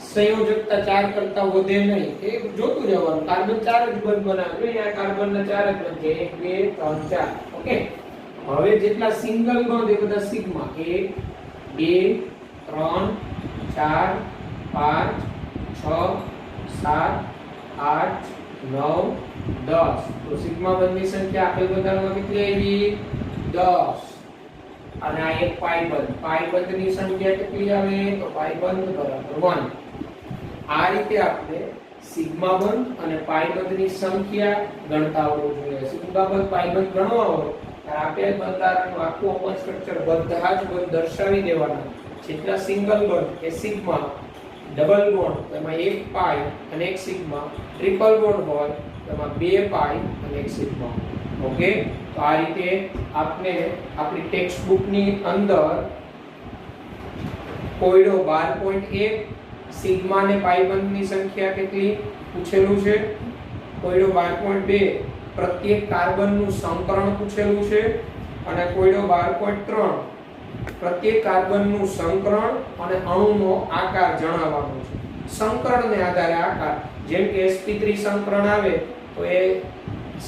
સંયોજકતા 4 કરતા વધે નહીં. એ જોતું જવાનું. કાર્બન 4 જ બંધ બનાવે. અહીંયા કાર્બનના 4 જ બંધ છે. 1 2 3 4. ઓકે. હવે જેટલા સિંગલ બંધ એ બધા સિગ્મા. 1 2 3 4 5 6 7 8 9 10. તો સિગ્મા બંધની સંખ્યા આપેલ બંધારણમાં કેટલી આવી? 10. અને આ એક પાઈ બંધ. પાઈ બંધની સંખ્યા કેટલી આવે? તો પાઈ બંધ બરાબર 1. આ રીતે આપણે સિગ્મા બંધ અને પાઈ બંધની સંખ્યા ગણતા આવડવું જોઈએ. સિગ્મા બંધ પાઈ બંધ ગણવા હોય ત્યારે આપેલ બંધારણનું આખું ઓપન સ્ટ્રક્ચર બધા જ બંધ દર્શાવી દેવાના. જેટલા સિંગલ બંધ એ સિગ્મા, ડબલ બોન્ડ તેમાં એક પાઈ અને એક સિગ્મા, ટ્રિપલ બોન્ડ હોય તેમાં બે પાઈ અને એક સિગ્મા. ઓકે. તો આ રીતે આપને આપણી ટેક્સ્ટ બુકની અંદર કોયડો 12.1 સિગ્મા અને પાઈ બંધની સંખ્યા કેટલી પૂછેલું છે. કોયડો 12.2 પ્રત્યેક કાર્બનનું સંકરણ પૂછેલું છે. અને કોયડો 12.3 પ્રત્યેક કાર્બનનું સંકરણ અને અણુનો આકાર જણાવવાનો છે. સંકરણને આધારે આકાર, જેમ કે sp3 સંકરણ આવે તો એ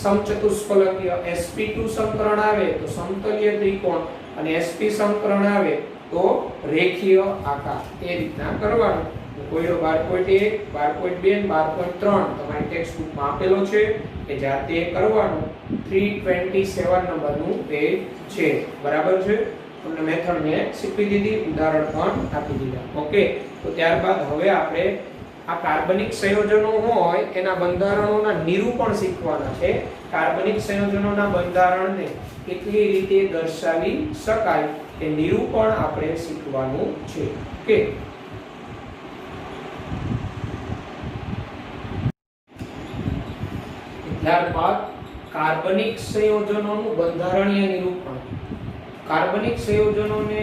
સમચતુષ્ફલકીય, sp2 સંકરણ આવે તો સમતલીય ત્રિકોણ અને sp સંકરણ આવે તો રેખીય આકાર. એ રીતના કરવાનું. કોયડો 12.1 12.2 અને 12.3 તમારી ટેક્સ્ટ બુકમાં આપેલો છે કે જાતે કરવાનું. 327 નંબરનું પેજ છે. બરાબર છે. તમને મેથડ ને શીખવી દીધી, ઉદાહરણ પણ આપી દીધા. ઓકે. તો ત્યારબાદ હવે આપણે આ કાર્બનિક સંયોજનો હોય એના બંધારણોના નિરૂપણ શીખવાના છે. કાર્બનિક સંયોજનોના બંધારણને કેટલી રીતે દર્શાવી શકાય તે નિરૂપણ આપણે શીખવાનું છે. ઓકે. ત્યારબાદ કાર્બનિક સંયોજનોનું બંધારણીય નિરૂપણ. કાર્બનિક સંયોજનોને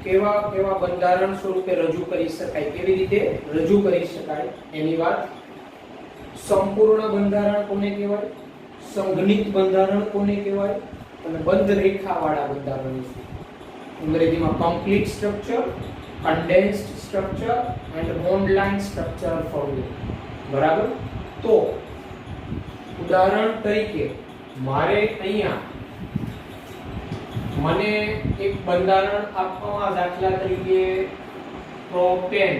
કેવા કેવા બંધારણ સ્વરૂપે રજૂ કરી શકાય, કેવી રીતે રજૂ કરી શકાય એની વાત. સંપૂર્ણ બંધારણ કોને કહેવાય, સંઘનિત બંધારણ કોને કહેવાય અને બંધ રેખાવાળા બંધારણ છે. અંગ્રેજીમાં complete structure, condensed structure and bond line structure formula. બરાબર. તો ઉદાહરણ તરીકે મારે અહીંયા મને એક બંધારણ આપવામાં, દાખલા તરીકે પ્રોપેન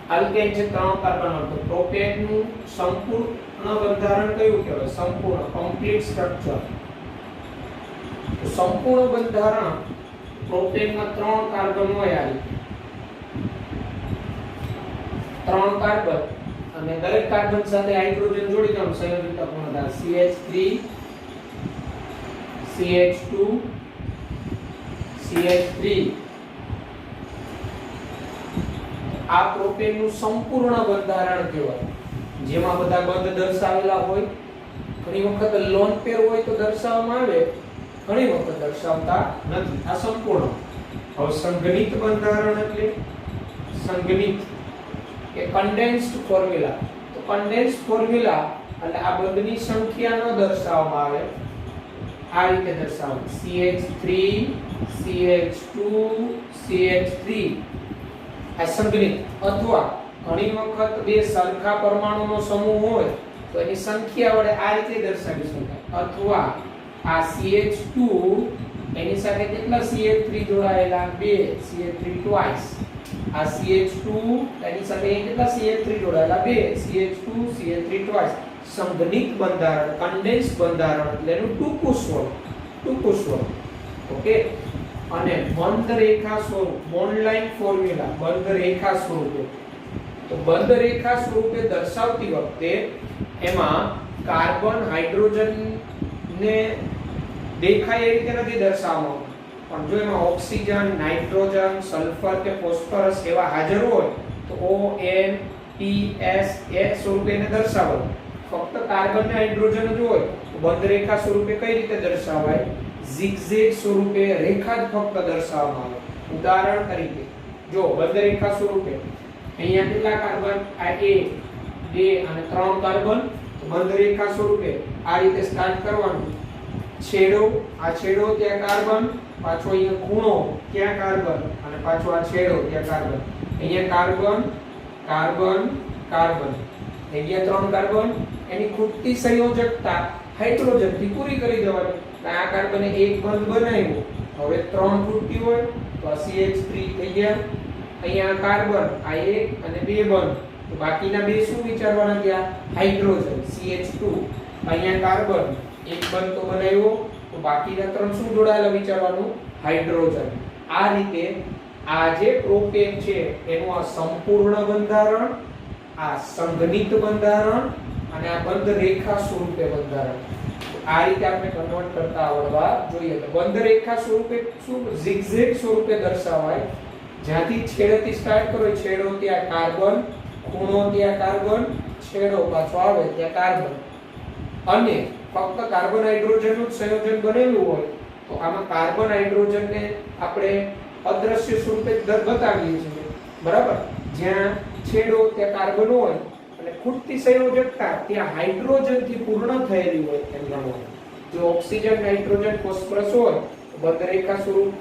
આલ્કેન છે 3 કાર્બન. તો પ્રોપેન નું સંપૂર્ણ બંધારણ કયું કહેવાય, સંપૂર્ણ કમ્પ્લીટ સ્ટ્રક્ચર. સંપૂર્ણ બંધારણ પ્રોપેનમાં 3 કાર્બન હોય, આ 3 કાર્બન અને દરેક કાર્બન સાથે હાઇડ્રોજન જોડી દો, સંયોજકતા પૂર્ણતા CH3 CH2 CH3. આ પ્રોપેનનું સંપૂર્ણ બંધારણ કહેવાય, જેમાં બધા બંધ દર્શાવેલા હોય. ઘણી વખત લોન પેર હોય તો દર્શાવવામાં આવે, ઘણી વખત દર્શાવતા નથી. આ સંપૂર્ણ. હવે સંઘનિત બંધારણ એટલે સંઘનિત કે કન્ડેન્સ્ડ ફોર્મ્યુલા. તો કન્ડેન્સ્ડ ફોર્મ્યુલા એટલે આ બંધની સંખ્યા ન દર્શાવવામાં આવે, આ રીતે દર્શાવવું CH3 CH2 CH3. આ સંઘનિત. અથવા ઘણી વખત બે સરખા પરમાણુનો સમૂહ હોય તો એની સંખ્યા વડે આ રીતે દર્શાવી શકાય. અથવા આ CH2 એની સાથે કેટલા CH3 જોડાયેલા, 2 CH3 twice. આ CH2 એની સાથે કેટલા CH3 જોડાયેલા, 2 CH2 CH3 twice. સંઘનિત બંધારણ, કન્ડેન્સ્ડ બંધારણ એટલે એનું ટૂંકું સ્વરૂપ. ઓકે. અને બંધ રેખા સ્વરૂપ, બોન્ડ લાઇન ફોર્મ્યુલા, બંધ રેખા સ્વરૂપે. તો બંધ રેખા સ્વરૂપે દર્શાવતી વખતે એમાં કાર્બન હાઇડ્રોજન ને દેખાય એ રીતે નથી દર્શાવવામાં, પણ જો એમાં ઓક્સિજન, નાઇટ્રોજન, સલ્ફર કે ફોસ્ફરસ એવા હાજર હોય તો ONPS એ સ્વરૂપે એને દર્શાવવાનું. ફક્ત કાર્બન ને હાઇડ્રોજન જ હોય તો બંધ રેખા સ્વરૂપે કઈ રીતે દર્શાવાય, ઝિગઝેગ સ્વરૂપે રેખા જ ફક્ત દર્શાવવામાં આવે. ઉદાહરણ તરીકે જો બંધ રેખા સ્વરૂપે અહીંયા કેટલા કાર્બન, આ 1 2 અને 3 કાર્બન. બંધ રેખા સ્વરૂપે આ રીતે સ્ટાર્ટ કરવાનું. છેડો, આ છેડો ત્યાં કાર્બન, પાછો અહીંયા ખૂણો ત્યાં કાર્બન અને પાછો આ છેડો ત્યાં કાર્બન. અહીંયા કાર્બન કાર્બન કાર્બન, અહીંયા 3 કાર્બન. એની ખૂટતી સંયોજકતા હાઇડ્રોજન થી પૂરી કરી દેવાની. આ કાર્બને એક બંધ બનાવ્યો, હવે 3 ખૂટતી હોય તો આ CH3 થઈ ગયા. અહીંયા કાર્બન આ 1 અને 2 બંધ, તો બાકીના બે શું વિચારવાના, ત્યાં હાઇડ્રોજન CH2. અહીંયા કાર્બન એક બંધ તો બનાવ્યો, તો બાકીના 3 શું જોડાયેલા વિચારવાનું, હાઇડ્રોજન. આ રીતે આ જે પ્રોપેન છે એનું આ સંપૂર્ણ બંધારણ, આ સંઘનિત બંધારણ અને આ બંધ રેખા સ્વરૂપે બંધારણ. આ રીતે આપણે કન્વર્ટ કરતા આવડવા જોઈએ. તો બંધ રેખા સ્વરૂપે શું, ઝિગઝેગ સ્વરૂપે દર્શાવાય. જ્યાંથી છેડેથી સ્ટાર્ટ કરો, છેડો ત્યાં કાર્બન, ખૂણો ત્યાં કાર્બન, છેડો પાછો આવે ત્યાં કાર્બન. અને ફક્ત કાર્બન હાઇડ્રોજનનું સંયોજન બનેલું હોય તો આમાં કાર્બન હાઇડ્રોજનને આપણે અદ્રશ્ય સ્વરૂપે બતાવીએ છીએ. બરાબર. જ્યાં છેડો ત્યાં કાર્બન હોય અને ખૂટતી સંયોજકતા ત્યાં હાઇડ્રોજન થી પૂર્ણ થયેલી હોય એમ ગણવાનું. જો ઓક્સિજન, નાઇટ્રોજન, ફોસ્ફરસ હોય તો બંધ રેખા સ્વરૂપ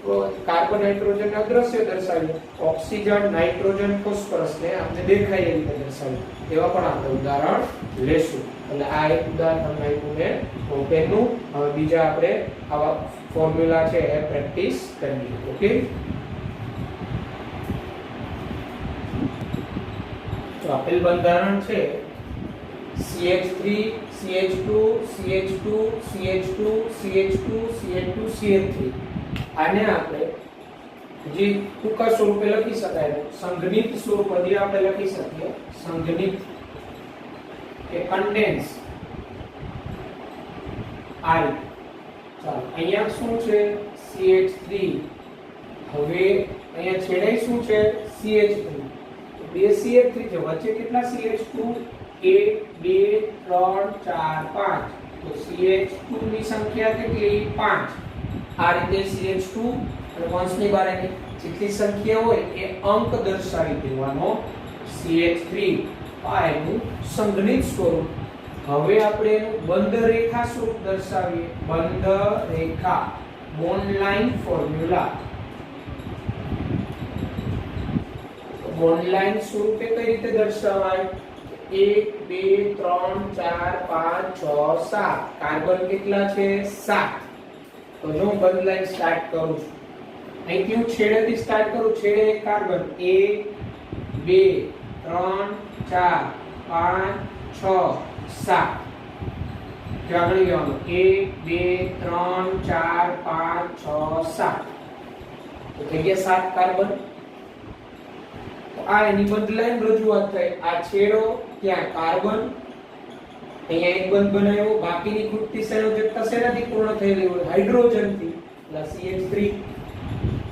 કાર્બન હાઇડ્રોજન અદ્રશ્ય દર્શાવીએ, ઓક્સિજન, નાઇટ્રોજન, ફોસ્ફરસ ને આપણે દેખાય એ રીતે દર્શાવીએ. એવા પણ આપણે ઉદાહરણ લેશું. એટલે આ એક ઉદાહરણ તમને આપ્યું મેં પ્રોપેનનું. હવે બીજા આપણે આવા ફોર્મ્યુલા છે એ પ્રેક્ટિસ કરીએ. ઓકે. તો આપેલ બંધારણ છે CH3 CH2 CH2 CH2 CH2 CH2 CH3. આને આપણે જે ટૂંકા સ્વરૂપે લખી શકાય, સંઘનિત સ્વરૂપ હજી આપણે લખી શકીએ, સંઘનિત કે કન્ડેન્સ. આ રીતે. ચાલો અહીંયા શું છે, CH3. હવે અહીંયા છેડે શું છે, CH3. બે CH3 છે, વચ્ચે કેટલા CH2, 1 2 3 4 5. તો CH2 ની સંખ્યા કેટલી 5 આ રીતે CH2 અને વંશની બારેની જેટલી સંખ્યા હોય એ અંક દર્શાવી દેવાનો CH3 આ એનું સંગણિત સ્વરૂપ હવે આપણે એનું બંધ રેખા સ્વરૂપ દર્શાવીએ બંધ રેખા bond line formula bond line સ્વરૂપે કઈ રીતે દર્શાવાય 1 2 3 4 5 6 7 કાર્બન કેટલા છે 7 તો જો હું બંધ લાઈન સ્ટાર્ટ કરું છું અહીંથી હું છેડેથી સ્ટાર્ટ કરું છેડે એક કાર્બન 1 2 3 4 5 6 7 જાગણી લેવાનું 1 2 3 4 5 6 7 તો થઈ ગયા 7 કાર્બન આ એની બદલાઈને રજૂઆત થઈ આ છેડો ત્યાં કાર્બન અહીંયા એક બંધ બનાવ્યો બાકીની ખૂટતી સંયોજકતા શેનાથી પૂર્ણ થયેલી હોય હાઇડ્રોજનથી એટલે CH3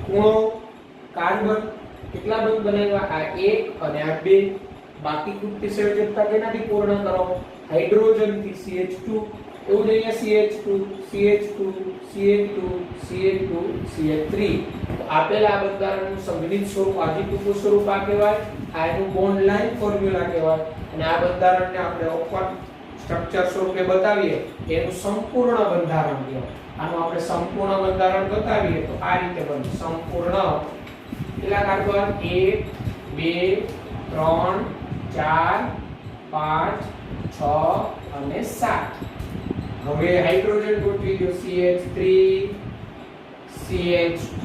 ખૂણો કાર્બન કેટલા બંધ બનાવ્યા આ 1 અને આ 2 બાકી ખૂટતી સંયોજકતા કેનાથી પૂર્ણ કરો હાઇડ્રોજનથી CH2 એવું જ અહીંયા CH2 CH3 આપેલા આ બંધારણનું સંગઠિત સ્વરૂપ આદિપૂર્વ સ્વરૂપ આ કહેવાય આ એનું બોન્ડ લાઈન ફોર્મ્યુલા કહેવાય અને આ બંધારણને આપણે ઓપન સ્ટ્રક્ચર સ્વરૂપે બતાવીએ એનું સંપૂર્ણ બંધારણ કહેવાય આનું આપણે સંપૂર્ણ બંધારણ બતાવીએ તો આ રીતે બને સંપૂર્ણ કેટલા કાર્બન 1 2 3 4 5 6 અને 7 હવે હાઇડ્રોજન ગોઠવી દો CH3 CH2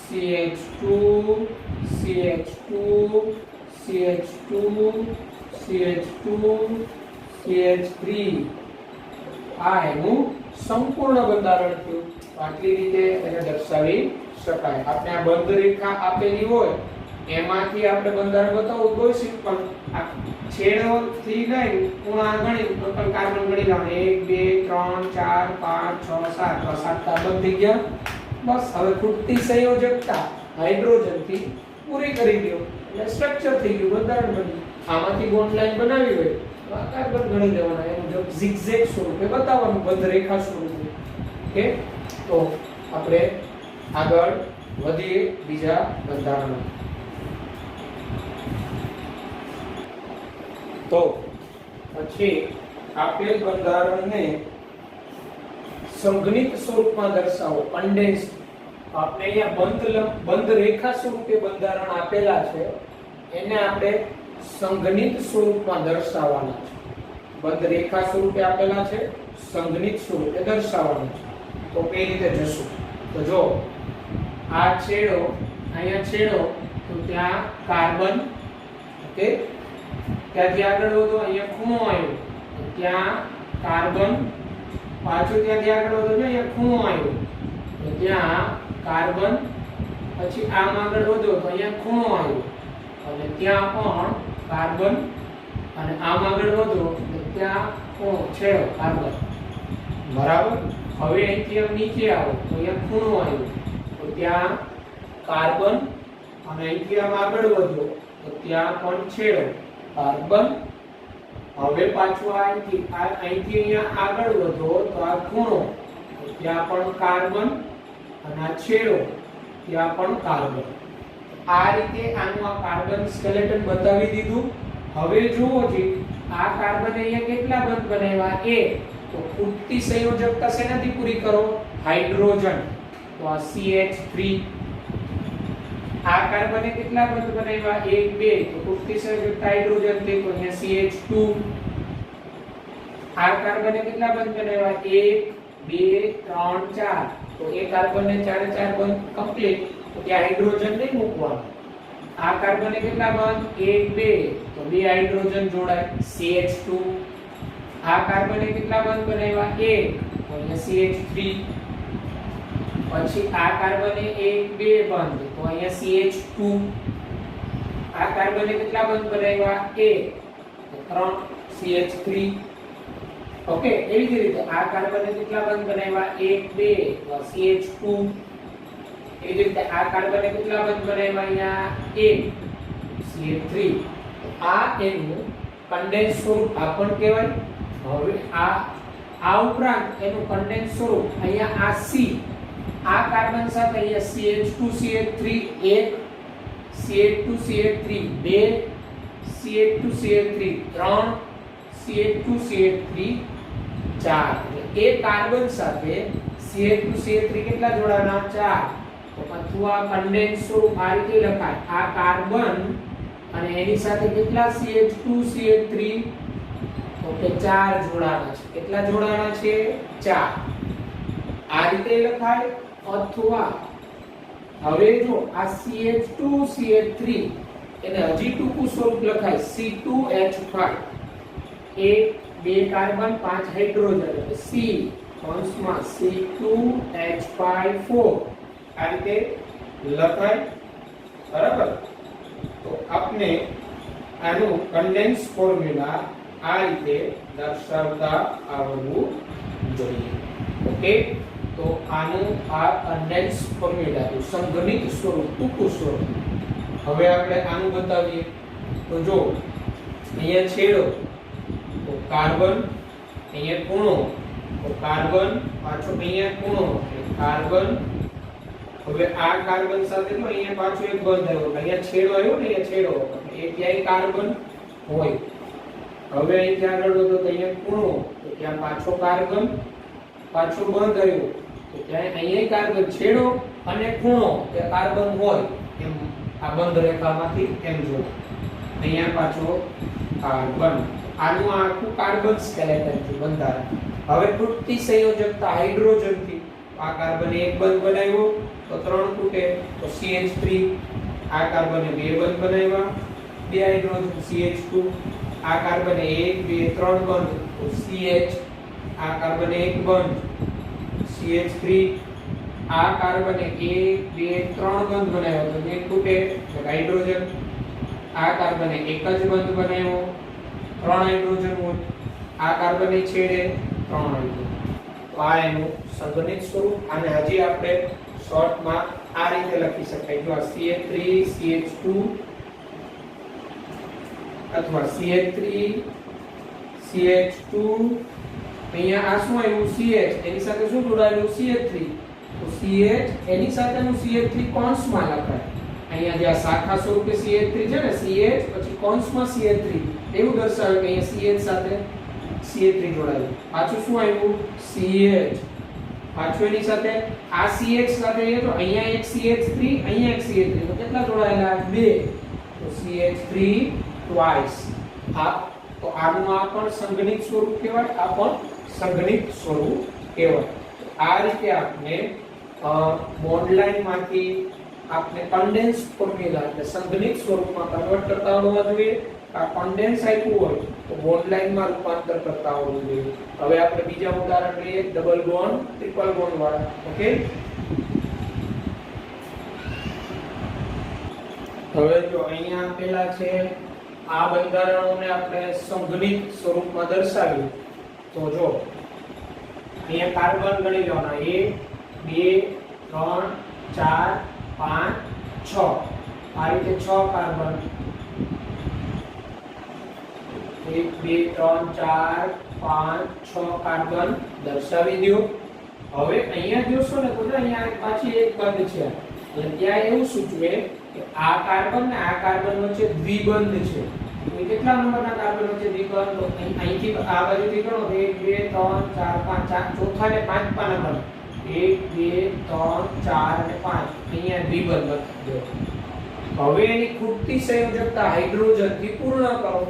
CH2 CH2 CH2 CH2 CH3 આ એનું સંપૂર્ણ બંધારણ થયું આટલી રીતે એને દર્શાવી શકાય આપણે આ બંધ રેખા આપેલી હોય એમાંથી આપણે બંધારણ બતાવવું કોઈ શીખ પણ આ છેડોથી લઈ ખૂણા ગણી ટોટલ કાર્બન ગણી લાવવાનું 1 2 3 4 5 6 7 તો 7 કાર્બન થઈ ગયા બસ હવે ખૂટતી સંયોજકતા હાઇડ્રોજનથી પૂરી કરી દો એટલે સ્ટ્રક્ચર થઈ ગયું બંધારણ બન્યું આમાંથી બોન્ડ લાઈન બનાવી હોય તો આ કાર્બન ગણી લેવાના એનું જો zigzag સ્વરૂપે બતાવવાનું બંધ રેખા સ્વરૂપે ઓકે તો આપણે આગળ વધીએ બીજા બંધારણ તો પછી આપેલ બંધારણને સંગણિત સ્વરૂપમાં દર્શાવો કન્ડેન્સ આપણે અહીંયા બંધ રેખા સ્વરૂપે બંધારણ આપેલા છે એને આપણે સંગણિત સ્વરૂપમાં દર્શાવવાના છે બંધ રેખા સ્વરૂપે આપેલા છે સંગણિત સ્વરૂપે દર્શાવવાના છે તો કઈ રીતે જશું તો જો આ છેડો અહીંયા છેડો તો ત્યાં કાર્બન ઓકે ત્યાંથી આગળ વધો અહીંયા ખૂણો આવ્યો ત્યાં કાર્બન પાછું ત્યાંથી આગળ વધો અહીંયા ખૂણો આવ્યો તો ત્યાં કાર્બન પછી આમ આગળ વધો તો અહીંયા ખૂણો આવ્યો અને ત્યાં પણ કાર્બન અને આમ આગળ વધો તો ત્યાં ખૂણો છેડો કાર્બન બરાબર હવે અહીંથી આમ નીચે આવો તો અહીંયા ખૂણો આવ્યો તો ત્યાં કાર્બન અને અહીંથી આમ આગળ વધો તો ત્યાં પણ છેડો કાર્બન હવે પાછું અહીંથી અહીંયા આગળ વધો તો આ ખૂણો ત્યાં પણ કાર્બન અને આ છેડો ત્યાં પણ કાર્બન આ રીતે આનું આ કાર્બન સ્કેલેટન બતાવી દીધું હવે જુઓ જી આ કાર્બન અહીંયા કેટલા બંધ બનાવ્યા a તો ખૂટતી સંયોજકતા શેનાથી પૂરી કરો હાઇડ્રોજન તો આ CH3 આ કાર્બને કેટલા બંધ બનાવ્યા 1 2 તો ખૂટતી સંયોજકતા હાઇડ્રોજન થી તો અહીંયા CH2 આ કાર્બને કેટલા બંધ બનાવ્યા 1 2 3 4 તો એ કાર્બનને 4 4 બંધ કમ્પ્લીટ તો ત્યાં હાઇડ્રોજન નહીં મૂકવાનું આ કાર્બને કેટલા બંધ 1 2 તો બે હાઇડ્રોજન જોડાય CH2 આ કાર્બને કેટલા બંધ બનાવ્યા 1 તો અહીંયા CH3 પછી આ કાર્બને 1 2 બંધ તો અહીંયા CH2 આ કાર્બને કેટલા બંધ બનાવ્યા 1 તો 3 CH3 ઓકે એવી જ રીતે આ કાર્બને કેટલા બંધ બનાવ્યા 1 2 તો CH2 એવી જ રીતે આ કાર્બને કેટલા બંધ બનાવ્યા અહીંયા 1 CH3 આ એનું કન્ડેન્સ સ્વરૂપ આપણ કહેવાય હવે આ આ ઉપરાંત એનું કન્ડેન્સ સ્વરૂપ અહીંયા આ C આ કાર્બન સાથે અહીંયા CH2CH3 1 CH2CH3 2 CH2CH3 3 CH2CH3 4 એ કાર્બન સાથે CH2CH3 કેટલા જોડાના 4 તો અથવા કન્ડેન્સ સ્વરૂપ આ રીતે લખાય આ કાર્બન અને એની સાથે કેટલા CH2CH3 તો કે 4 જોડાના છે કેટલા જોડાના છે 4 આ રીતે લખાય અથવા હવે જો આ CH2CH3 એને હજી ટૂંકું સ્વરૂપ લખાય C2H5 એક બે કાર્બન પાંચ હાઇડ્રોજન એટલે C કૌંસમાં C2H5 4 આ રીતે લખાય બરાબર તો આપણે આનું કન્ડેન્સ ફોર્મ્યુલા આ રીતે દર્શાવતા આવડવું જોઈએ ઓકે તો આનું આ કન્ડેન્સ ફોર્મ્યુલા સંગણિત સ્વરૂપ ટૂંકું સ્વરૂપ હવે આપણે આનું બતાવીએ તો જો અહીંયા છેડો તો કાર્બન અહીંયા ખૂણો તો કાર્બન પાછો અહીંયા ખૂણો એટલે કાર્બન હવે આ કાર્બન સાથે તો અહીંયા પાછો એક બંધ આવ્યો અહીંયા છેડો આવ્યો ને અહીંયા છેડો એ ક્યાંય કાર્બન હોય હવે અહીં ત્યાં આગળ તો અહીંયા ખૂણો તો ત્યાં પાછો કાર્બન પાછો બંધ આવ્યો તો ત્યાં અહીંયા કાર્બન છેડો અને ખૂણો તે કાર્બન હોય એમ આ બંધ રેખામાંથી એમ જો અહીંયા પાછો કાર્બન આનું આખું કાર્બન સ્કેલેટન થી બંધારણ હવે તૂટતી સંયોજકતા હાઇડ્રોજન થી આ કાર્બન એક બંધ બનાવ્યો તો 3 તૂટે તો CH3 આ કાર્બને બે બંધ બનાવ્યા બે હાઇડ્રોજન CH2 આ કાર્બને 1 2 3 બંધ તો CH આ કાર્બને એક બંધ CH3 આ કાર્બને 1 2 3 બંધ બનાવ્યો તો બે તૂટે તો હાઇડ્રોજન આ કાર્બને એક જ બંધ બનાવ્યો 3 હાઇડ્રોજન હોય આ કાર્બને છેડે 3 હાઇડ્રોજન તો આ એનું સંગણિત સ્વરૂપ અને હજી આપણે શોર્ટમાં આ રીતે લખી શકાય જો CH3 CH2 અથવા CH3 CH2 અહીંયા આ શું આવ્યું CH એની સાથે શું જોડાયેલું CH3 તો CH એની સાથેનું CH3 કૌંસમાં લખાય અહીંયા જે આ શાખા સ્વરૂપે CH3 છે ને CH પછી કૌંસમાં CH3 એવું દર્શાવે કે અહીંયા CH સાથે CH3 જોડાયેલું પાછું શું આવ્યું CH પાછું એની સાથે આ CH સાથે એ તો અહીંયા એક CH3 અહીંયા એક CH3 તો કેટલા જોડાયેલા બે તો CH3 ટ્વાઇસ આ તો આનું આ પણ સંગણિત સ્વરૂપ કહેવાય આ પણ સંગણિત સ્વરૂપ કહેવાય આ રીતે આપણે બોન્ડ લાઈન માંથી આપણે કન્ડેન્સ ફોર્મ્યુલા એટલે સંગણિત સ્વરૂપમાં કન્વર્ટ કરતા આવડવા જોઈએ આ કન્ડેન્સ આપ્યું હોય તો બોન્ડ લાઈનમાં રૂપાંતર કરતા આવડવું જોઈએ હવે આપણે બીજા ઉદાહરણ લઈએ ડબલ બોન્ડ ટ્રિપલ બોન્ડ વાળા ઓકે હવે જો અહીંયા આપેલા છે આ બંધારણોને આપણે સંગણિત સ્વરૂપમાં દર્શાવ્યું તો જો અહીંયા કાર્બન ગણી લેવાના 1 2 3 4 5 6 આ રીતે 6 કાર્બન 1 2 3 4 5 6 કાર્બન દર્શાવી દો હવે અહીંયા જોશો ને તો અહીંયા પાછી એક બંધ છે એટલે ત્યાં એવું સૂચવે કે આ કાર્બન ને આ કાર્બન વચ્ચે દ્વિબંધ છે તો કેટલા નંબરના કાર્બન વચ્ચે દ્વિબંધ તો અહીંથી આ બાજુથી ગણો 1 2 3 4 5 ચોથા ને પાંચમા નંબર 1 2 3 4 અને 5 અહીંયા દ્વિબંધ લખી દો હવે એની ખૂટતી સંયોજકતા હાઇડ્રોજન થી પૂર્ણ કરો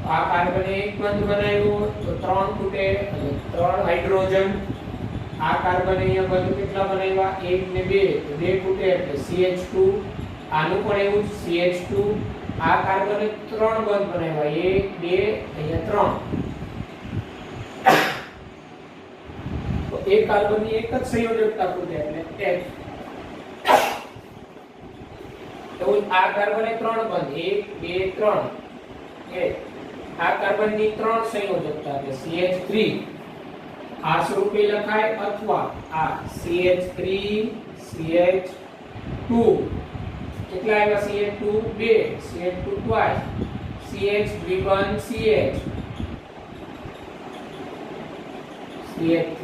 આ કાર્બને એક બંધ બનાવ્યો તો 3 તૂટે એટલે 3 હાઇડ્રોજન આ કાર્બન અહીંયા બંધ કેટલા બનાવ્યા 1 ને 2 તો 2 તૂટે એટલે CH2 આનું પણ એવું CH2 આ કાર્બને 3 બંધ બનાવ્યા 1 2 અહીંયા 3 તો એક કાર્બનની એક જ સંયોજકતા તૂટે એટલે H તો આ કાર્બને 3 બંધ 1 2 3 આ કાર્બનની 3 સંયોજકતા એટલે CH3 આ સ્વરૂપે લખાય અથવા આ CH3 CH2 કેટલા આવ્યા CH2 2 CH2 twice CH દ્વિબંધ CH CH3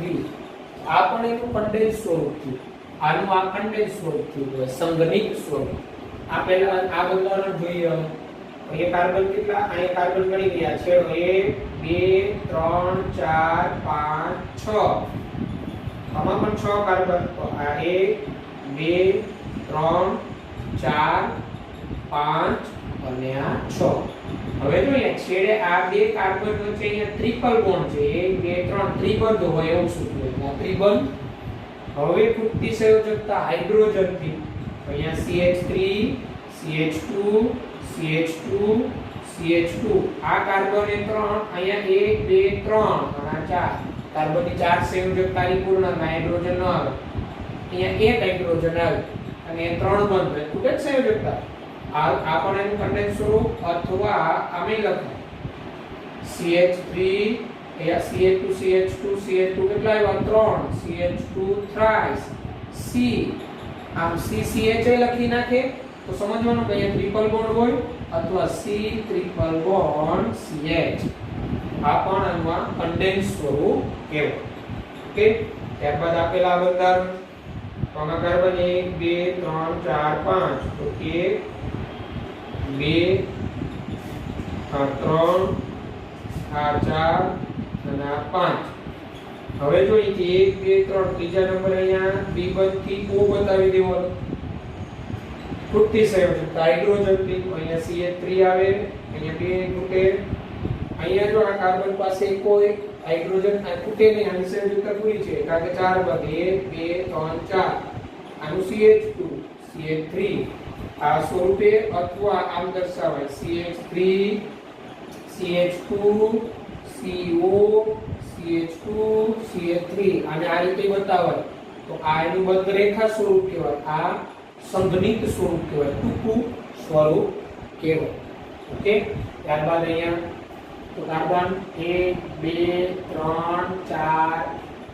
આ પણ એનું કન્ડેન્સ સ્વરૂપ થયું, આનું આ કન્ડેન્સ સ્વરૂપ થયું, સંઘનિત સ્વરૂપ. આ પહેલા આ બંધારણ જોઈએ. અહીંયા કાર્બન કેટલા, અહીંયા કાર્બન ગણી ગયા છેડો 1 2 3 4 5 6, આમાં પણ 6 કાર્બન. તો આ 1 2 3 4 5 અને આ 6. હવે જોઈએ છેડે આ બે કાર્બન વચ્ચે અહીંયા ટ્રિપલ બોન્ડ છે, 1 2 3 ત્રિબંધ હોય એવું સૂચવે છે. આ ત્રિબંધ હવે ખૂટતી સંયોજકતા હાઇડ્રોજન થી, અહીંયા CH3 CH2 CH2 CH2 આ કાર્બન એ 3, અહીંયા 1 2 3 અને 4 કાર્બનની 4 સંયોજકતાની પૂર્ણ હાઇડ્રોજન ન આવે, અહીંયા એક હાઇડ્રોજન આવે અને 3 બંધ હોય, ખૂટે સંયોજકતા. આ પણ એનું કન્ડેન્સ સ્વરૂપ, અથવા આમે લખાય CH3 અહીંયા CH2 CH2 CH2 કેટલા આવ્યા 3, CH2 thrice C, આમ CCH લખી નાખે તો સમજવાનું કે અહીંયા ટ્રિપલ બોન્ડ હોય અથવા C ટ્રિપલ બોન્ડ CH. આ પણ આમાં કન્ડેન્સ સ્વરૂપ કહેવાય. ઓકે, ત્યારબાદ આપેલા બંધારણ આમાં કાર્બન 1 2 3 4 5, તો 1 2 આ 3 આ 4 અને આ 5. હવે જોઈએ 1 2 3 ત્રીજા નંબર અહીંયા B બંધથી O બતાવી દેવાનો. ખૂટતી સંયોજકતા હાઇડ્રોજન થી, અહીંયા CH3 આવે, અહીંયા 2 ખૂટે. અહીંયા જો આ કાર્બન પાસે કોઈ હાઇડ્રોજન ખૂટે નહીં, આની સંયોજકતા પૂરી છે કારણ કે 4 બંધ 1 2 3 4. આનું CH2 CH3 આ સ્વરૂપે અથવા આમ દર્શાવાય CH3 CH2 CO CH2 CH3 અને આ રીતે બતાવાય તો આ એનું બંધ રેખા સ્વરૂપ કહેવાય, આ સંઘનિત સ્વરૂપ કહેવાય, ટૂંકું સ્વરૂપ કહેવાય. ઓકે, ત્યારબાદ અહીંયા તો કાર્બન 1 2 3 4,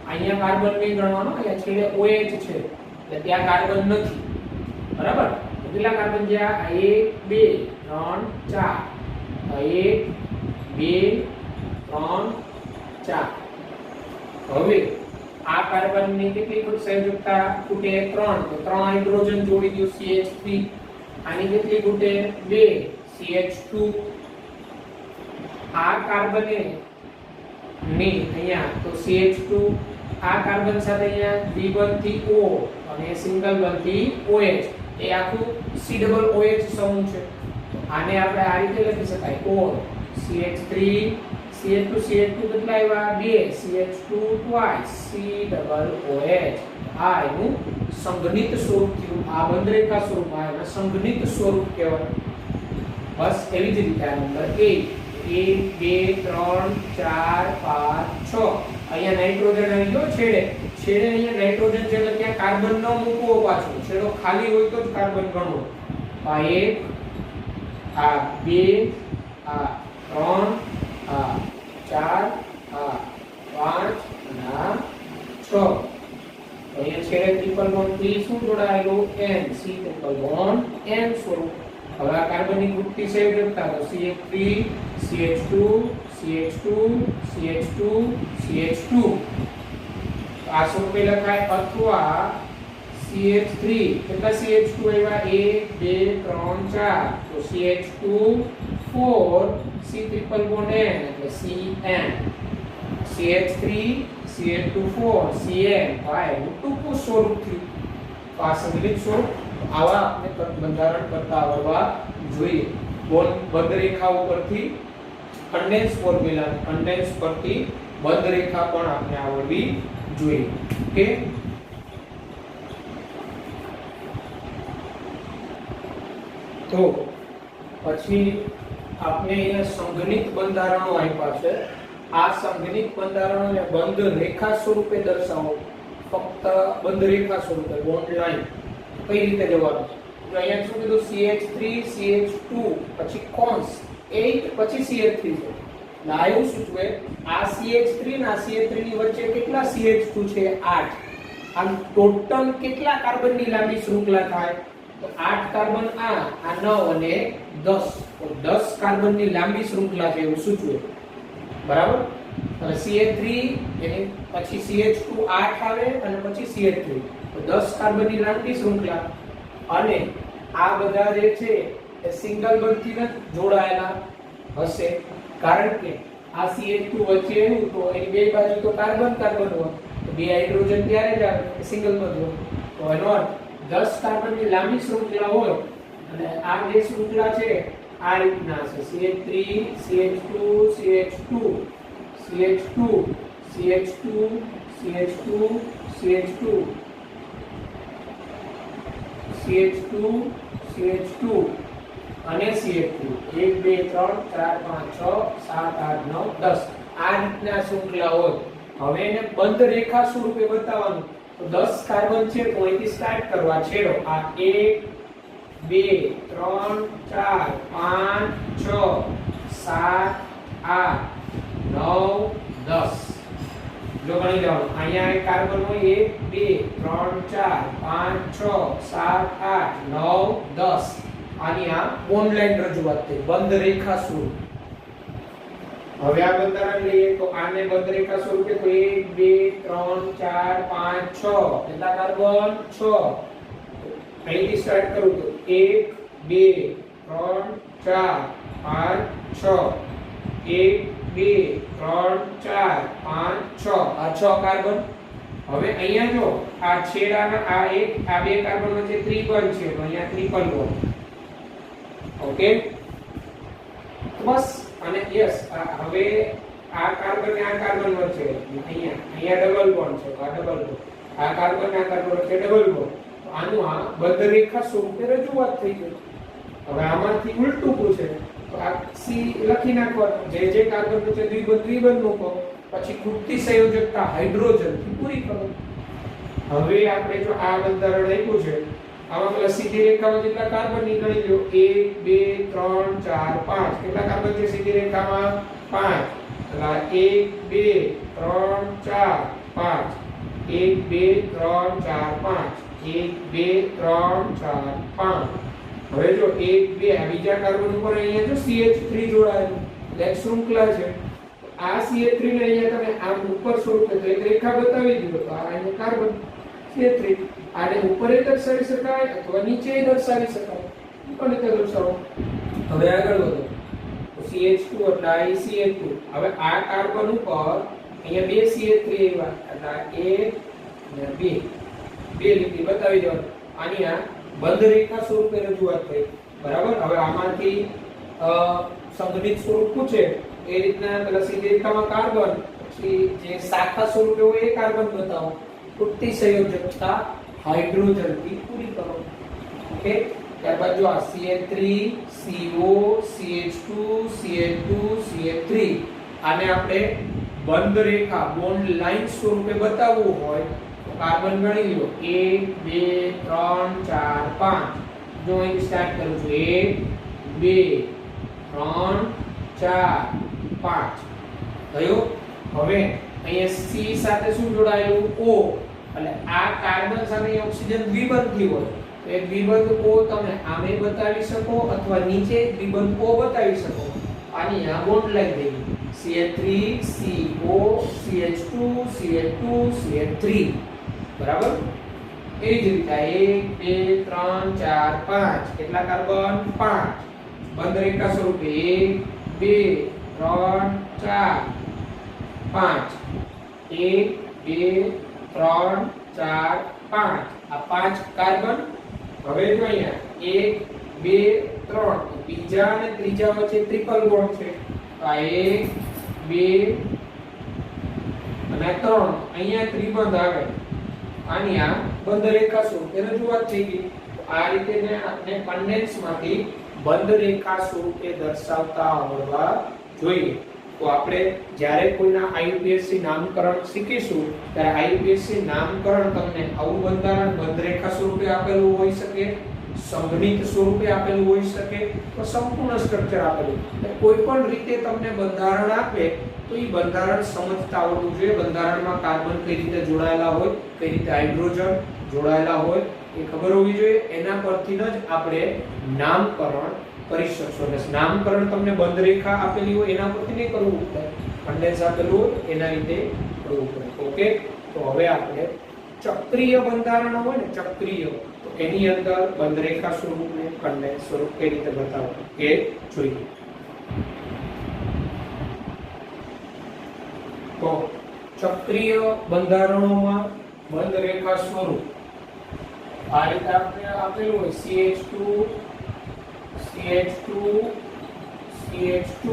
અહીંયા કાર્બન નહીં ગણવાનો, અહીંયા છેડે OH છે એટલે ત્યાં કાર્બન નથી. બરાબર, કેટલા કાર્બન છે આ 1 2 3 4, 1 2 3 4. હવે આ કાર્બનની કેટલી સંયોજકતા ખૂટે 3, તો 3 હાઇડ્રોજન જોડી દો CH3. આની કેટલી ખૂટે 2 CH2. આ કાર્બને ની અહીંયા તો CH2 આ કાર્બન સાથે અહીંયા દ્વિબંધ થી O અને સિંગલ બંધ થી OH, એ આખું C ડબલ OH સમૂહ છે. આને આપણે આ રીતે લખી શકાય O CH3 CH2 CH2 કેટલા આવ્યા 2 CH2 twice C double OH. આ એનું સંઘનિત સ્વરૂપ થયું, આ બંધરેખા સ્વરૂપ, આ એના સંઘનિત સ્વરૂપ કહેવાય. બસ એવી જ રીતે આ નંબર 1 2 3 4 5 6. અહીંયા નાઇટ્રોજન આવી ગયો છેડે, છેડે અહીંયા નાઇટ્રોજન છે એટલે ત્યાં કાર્બન ન મૂકવો, પાછો છેડો ખાલી હોય તો જ કાર્બન ગણવો. આ 1 આ 2 આ 3 આ 4 આ 5 અને આ 6. અહીંયા છેડે ટ્રિપલ બોન્ડ થી શું જોડાયેલું N, C triple bond N સ્વરૂપ. હવે આ કાર્બનની ખૂટતી સંયોજકતા તો CH3 CH2 CH2 CH2 CH2 આ સ્વરૂપે લખાય, અથવા CH3 કેટલા CH2 આવ્યા 1 2 3 4, તો CH2 4 C triple bond N એટલે CN, CH3 CH2 4 CN. આ એનું ટૂંકું સ્વરૂપ થયું. તો આ સંકલિત સ્વરૂપ આવા આપણે બંધારણ કરતા આવડવા જોઈએ. બંધ રેખા ઉપરથી કન્ડેન્સ ફોર્મ્યુલા, કન્ડેન્સ પરથી બંધ રેખા પણ આપણે આવડવી જોઈએ. ઓકે, તો પછી આપણે અહીંયા સંઘનિત બંધારણો આપ્યા છે. આ સંઘનિત બંધારણોને બંધ રેખા સ્વરૂપે દર્શાવો. ફક્ત બંધ રેખા સ્વરૂપે, બોન્ડ લાઈન કઈ રીતે જવાનું? તો અહીંયા શું કીધું CH3 CH2 પછી કોન્સ 8 પછી CH3 છે. ના એવું સૂચવે આ CH3 ના CH3 ની વચ્ચે કેટલા CH2 છે 8. આમ ટોટલ કેટલા કાર્બનની લાંબી શૃંખલા થાય? તો 8 કાર્બન આ 9 અને 10, તો 10 કાર્બનની લાંબી શૃંખલા છે એવું સૂચવે. બરાબર, એટલે CH3 એની પછી CH2 8 આવે અને પછી CH3, તો 10 કાર્બનની લાંબી શૃંખલા. અને આ બધા જે છે એ સિંગલ બોન્ડથી જ જોડાયેલા હશે, કારણ કે આ CH2 વચ્ચે એનું તો એની બે બાજુ તો કાર્બન કાર્બન હોય, તો બે હાઇડ્રોજન ત્યારે જ આવે સિંગલ બોન્ડ હોય. તો એનો અર્થ 10 કાર્બનની લાંબી શૃંખલા હોય અને આ જે શૃંખલા છે આ રીતના છે: CH3 CH2 CH2 CH2 CH2 CH2 CH2 CH2 CH2 અને CH2 1 2 3 4 5 6 7 8 9 10 આ રીતના શૃંખલા હોય. હવે એને બંધ રેખા સ્વરૂપે બતાવવાનું, તો 10 કાર્બન છે તો અહીંથી સ્ટાર્ટ કરવા છેડો. આ 1 2 3 4 5 6 7 8 9 10. જો ગણી લેવાનું, અહીંયા એક કાર્બન હોય 1 2 3 4 5 6 7 8 9 10. આની આ બોન્ડ લાઈન રજૂઆત થઈ બંધ રેખા સ્વરૂપ. હવે આ બંધારણ લઈએ તો આને બંધ રેખા સ્વરૂપે તો 1 2 3 4 5 6 કેટલા કાર્બન 6. અહીંથી સ્ટાર્ટ કરું તો 1 2 3 4 5 6 1 2 3 4 5 6 આ 6 કાર્બન. હવે અહીંયા જો આ છેડાના આ એક આ બે કાર્બન વચ્ચે ત્રિકોણ છે, તો અહીંયા ત્રિકોણ બોન્ડ. ઓકે, બસ. અને યસ, હવે આ કાર્બન ને આ કાર્બન વચ્ચે અહીંયા ડબલ બોન્ડ છે, તો આ ડબલ બોન્ડ. આ કાર્બન ને આ કાર્બન વચ્ચે ડબલ બોન્ડ. તો આનું આ બંધ રેખા સ્વરૂપે રજૂઆત થઈ ગઈ. હવે આમાંથી ઉલટું પૂછે તો આ સી લખી નાખવાનું, જે કાર્બન વચ્ચે દ્વિબંધ મૂકો, પછી ખૂટતી સંયોજકતા હાઇડ્રોજન થી પૂરી કરો. હવે આપણે જો આ બંધારણ આપ્યું છે, આમાં પેલા સીધી રેખામાં કેટલા કાર્બન નીકળી લો 1 2 3 4 5. કેટલા કાર્બન છે સીધી રેખામાં 5. એટલે 1 2 3 4 5 1 2 3 4 5 1 2 3 4 5. હવે જો 1 2 આ બીજા કાર્બન ઉપર અહીંયા જો CH3 જોડાયેલું એટલે એક શૃંખલા છે. આ CH3 ને અહીંયા તમે આમ ઉપર સ્વરૂપે તો એક રેખા બતાવી દીધો, તો આ અહીંયા કાર્બન CH3 આને ઉપર દર્શાવી શકાય અથવા નીચે દર્શાવી શકાય, પણ તે દર્શાવો. હવે આગળ વધો તો CH2 એટલે આ CH2. હવે આ કાર્બન ઉપર અહીંયા બે CH3 આવ્યા એટલે 1 અને 2 બે લીટી બતાવી દેવાની. આની આ બંધ રેખા સ્વરૂપે રજૂઆત થઈ, બરાબર. હવે આમાંથી સંઘનિત સ્વરૂપ પૂછે એ રીતના પેલા સીધી રેખામાં કાર્બન, પછી જે શાખા સ્વરૂપે હોય એ કાર્બન બતાવો. ખૂટતી સંયોજકતા હાઇડ્રોજન થી પૂરી કરો. ઓકે, ત્યારબાદ જો આ CH3 CO CH2 CH2 CH3 આને આપણે બંધ રેખા બોન્ડ લાઈન સ્વરૂપે બતાવવું હોય તો કાર્બન ગણી લો 1 2 3 4 5. જો અહીં સ્ટાર્ટ કરું છું 1 2 3 4 5 થયો. હવે અહીંયા C સાથે શું જોડાયેલું O, એટલે આ કાર્બન સાથે ઓક્સિજન દ્વિબંધી હોય તો એક દ્વિબંધ O તમે આમે બતાવી શકો અથવા નીચે દ્વિબંધ O બતાવી શકો. આની આ બોન્ડ લાઈન થઈ CH3 CO CH2 CH2 CH3, બરાબર. એ જ રીતે 1 2 3 4 5 કેટલા કાર્બન 5. બંધ રેખા સ્વરૂપે 1 2 3 4 5 1 2 3 4 5 આ 5 કાર્બન. હવે જો અહીંયા 1 2 3 બીજા અને ત્રીજા વચ્ચે ટ્રિપલ બોન્ડ છે, તો આ 1 2 અને 3 અહીંયા ત્રિબંધ આવે. આની આ બંધ રેખા સ્વરૂપે રજૂઆત થઈ ગઈ. આ રીતે ને આપણે કન્ડેન્સ માંથી બંધ રેખા સ્વરૂપે દર્શાવતા આવડવા જોઈએ. તો આપણે જ્યારે કોઈના IUPAC નામકરણ શીખીશું ત્યારે IUPAC નામકરણ તમને આવું બંધારણ બંધ રેખા સ્વરૂપે આપેલું હોઈ શકે, સંઘનિત સ્વરૂપે આપેલું હોઈ શકે, તો સંપૂર્ણ સ્ટ્રક્ચર આપેલું. કોઈ પણ રીતે તમને બંધારણ આપે તો એ બંધારણ સમજતા આવડવું જોઈએ. બંધારણમાં કાર્બન કઈ રીતે જોડાયેલા હોય, કઈ રીતે હાઇડ્રોજન જોડાયેલા હોય એ ખબર હોવી જોઈએ. એના પરથી જ આપણે નામકરણ કરી શકશો. એટલે નામકરણ તમને બંધ રેખા આપેલી હોય એના પરથી નહીં કરવું પડે. કન્ડેન્સ આપેલું એના રીતે કરવું પડે. ઓકે, તો હવે આપણે ચક્રીય બંધારણો હોય ને ચક્રીય, તો એની અંદર બંધરેખા સ્વરૂપ ને કન્ડેન્સ સ્વરૂપ કઈ રીતે બતાવવું એ જોઈએ. તો ચક્રીય બંધારણોમાં બંધરેખા સ્વરૂપ આ રીતે આપણે આપેલું હોય CH2 CH2 CH2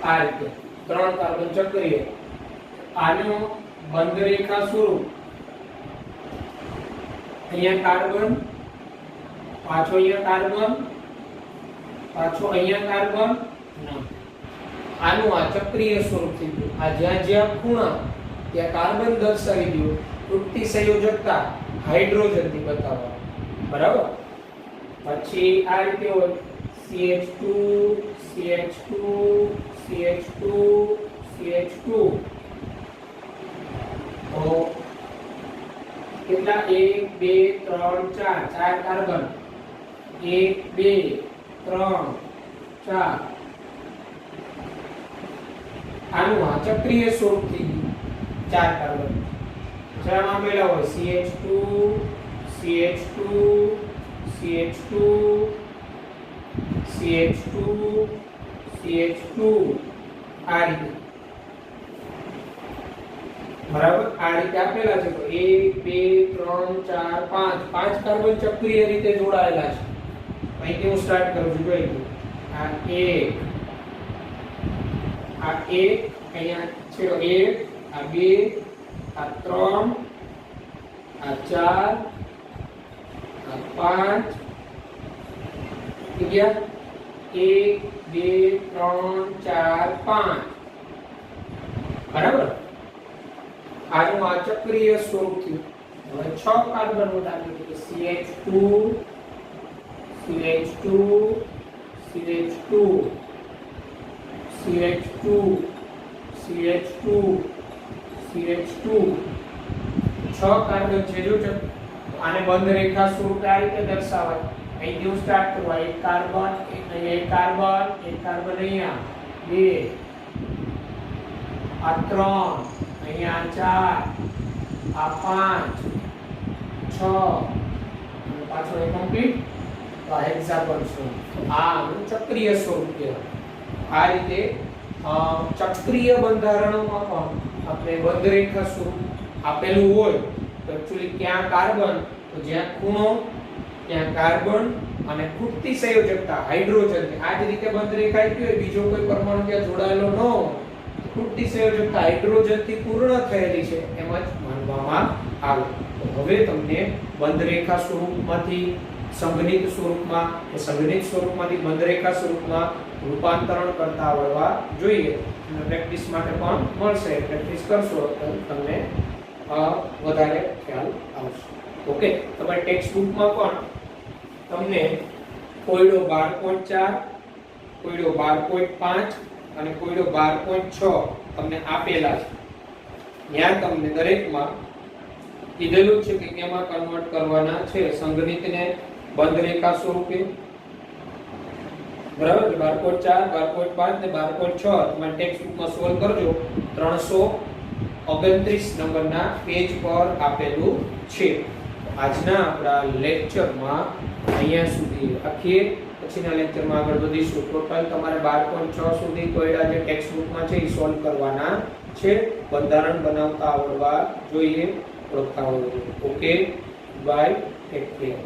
આ રીતે 3 કાર્બન ચક્રીય. આનો બંધરેખા સ્વરૂપ અહીંયા કાર્બન, પાછો અહીંયા કાર્બન, પાછો અહીંયા કાર્બન. આનું આ ચક્રીય સ્વરૂપ થઈ ગયું. આ જ્યાં જ્યાં ખૂણા ત્યાં કાર્બન દર્શાવી દો. તૂટતી સંયોજકતા હાઇડ્રોજન થી બતાવો. બરાબર. પછી આ રીતે હોય CH2 CH2 CH2 CH2. તો કેટલા 1 2 3 4 ચાર કાર્બન 1 2 3 4. આનું આ ચક્રીય સ્વરૂપ થઈ ગયું. ચાર કાર્બન ચાર આપેલા હોય CH2 CH2 CH2 CH2 CH2 આ રીતે. બરાબર. આ રીતે આપેલા છે. તો 1 2 3 4 5 પાંચ કાર્બન ચક્રીય રીતે જોડાયેલા છે. અહીંથી હું સ્ટાર્ટ કરું છું. જોઈ લો. આ 1 આ 1 અહીંયા છેડો 1 આ 2 આ 3 આ 4 આ 5 ગયા 1 2 3 4 5. બરાબર. આનું આ ચક્રીય સ્વરૂપ થયું. હવે 6 કાર્બન ઉદાહરણ કે CH2 CH2 CH2 CH2 CH2 CH2 6 carbon છે. જો આને બંધ રેખા સ્વરૂપે આ રીતે દર્શાવાય. અહીંથી હું સ્ટાર્ટ કરું. એક કાર્બન, એક કાર્બન, એક કાર્બન અહીંયા 2 આ 3 અહીંયા 4 આ 5 6 અને પાછો એ કમ્પ્લીટ. તો આ એક્ઝામ્પલ છે. આ ચક્રીય સ્વરૂપ કહેવાય. આ રીતે ચક્રીય બંધારણોમાં પણ આપણે બંધરેખા સ્વરૂપ આપેલું હોય તો એક્ચ્યુઅલી ક્યાં કાર્બન, તો જ્યાં ખૂણો ત્યાં કાર્બન અને ખૂટતી સંયોજકતા હાઇડ્રોજન. આ જ રીતે બંધરેખા આપી હોય, બીજો કોઈ પરમાણુ ત્યાં જોડાયેલો ન હોય, ખૂટતી સંયોજકતા હાઇડ્રોજન થી પૂર્ણ થયેલી છે એમ જ માનવામાં આવે. તો હવે તમને બંધરેખા સ્વરૂપમાંથી સંઘનિત સ્વરૂપમાં કે સંઘનિત સ્વરૂપમાંથી બંધરેખા સ્વરૂપમાં રૂપાંતરણ કરતા આવડવા જોઈએ. અને પ્રેક્ટિસ માટે પણ મળશે. પ્રેક્ટિસ કરશો તો તમને વધારે ખ્યાલ આવશે. ઓકે, તમારી ટેક્સ્ટ બુકમાં પણ તમને કોયડો 12.4, કોયડો 12.5 અને કોયડો 12.6 તમને આપેલા છે. ત્યાં તમને દરેકમાં કીધેલું છે કે કેમાં કન્વર્ટ કરવાના છે સંઘનિતને બંધરેખા સ્વરૂપે. બરાબર. 12.4 12.5 ને 12.6 તમારી ટેક્સ્ટ બુકમાં સોલ્વ કરજો. 329 નંબરના પેજ પર આપેલું છે. આજના આપણા લેક્ચરમાં અહીંયા સુધી રાખીએ. પછીના લેક્ચરમાં આગળ વધીશું. ટોટલ તમારે 12.6 સુધી કોયડા જે ટેક્સ્ટ બુકમાં છે એ સોલ્વ કરવાના છે. બંધારણ બનાવતા આવડવા જોઈએ, ઓળખતા આવડવું જોઈએ. Okay, bye, take care.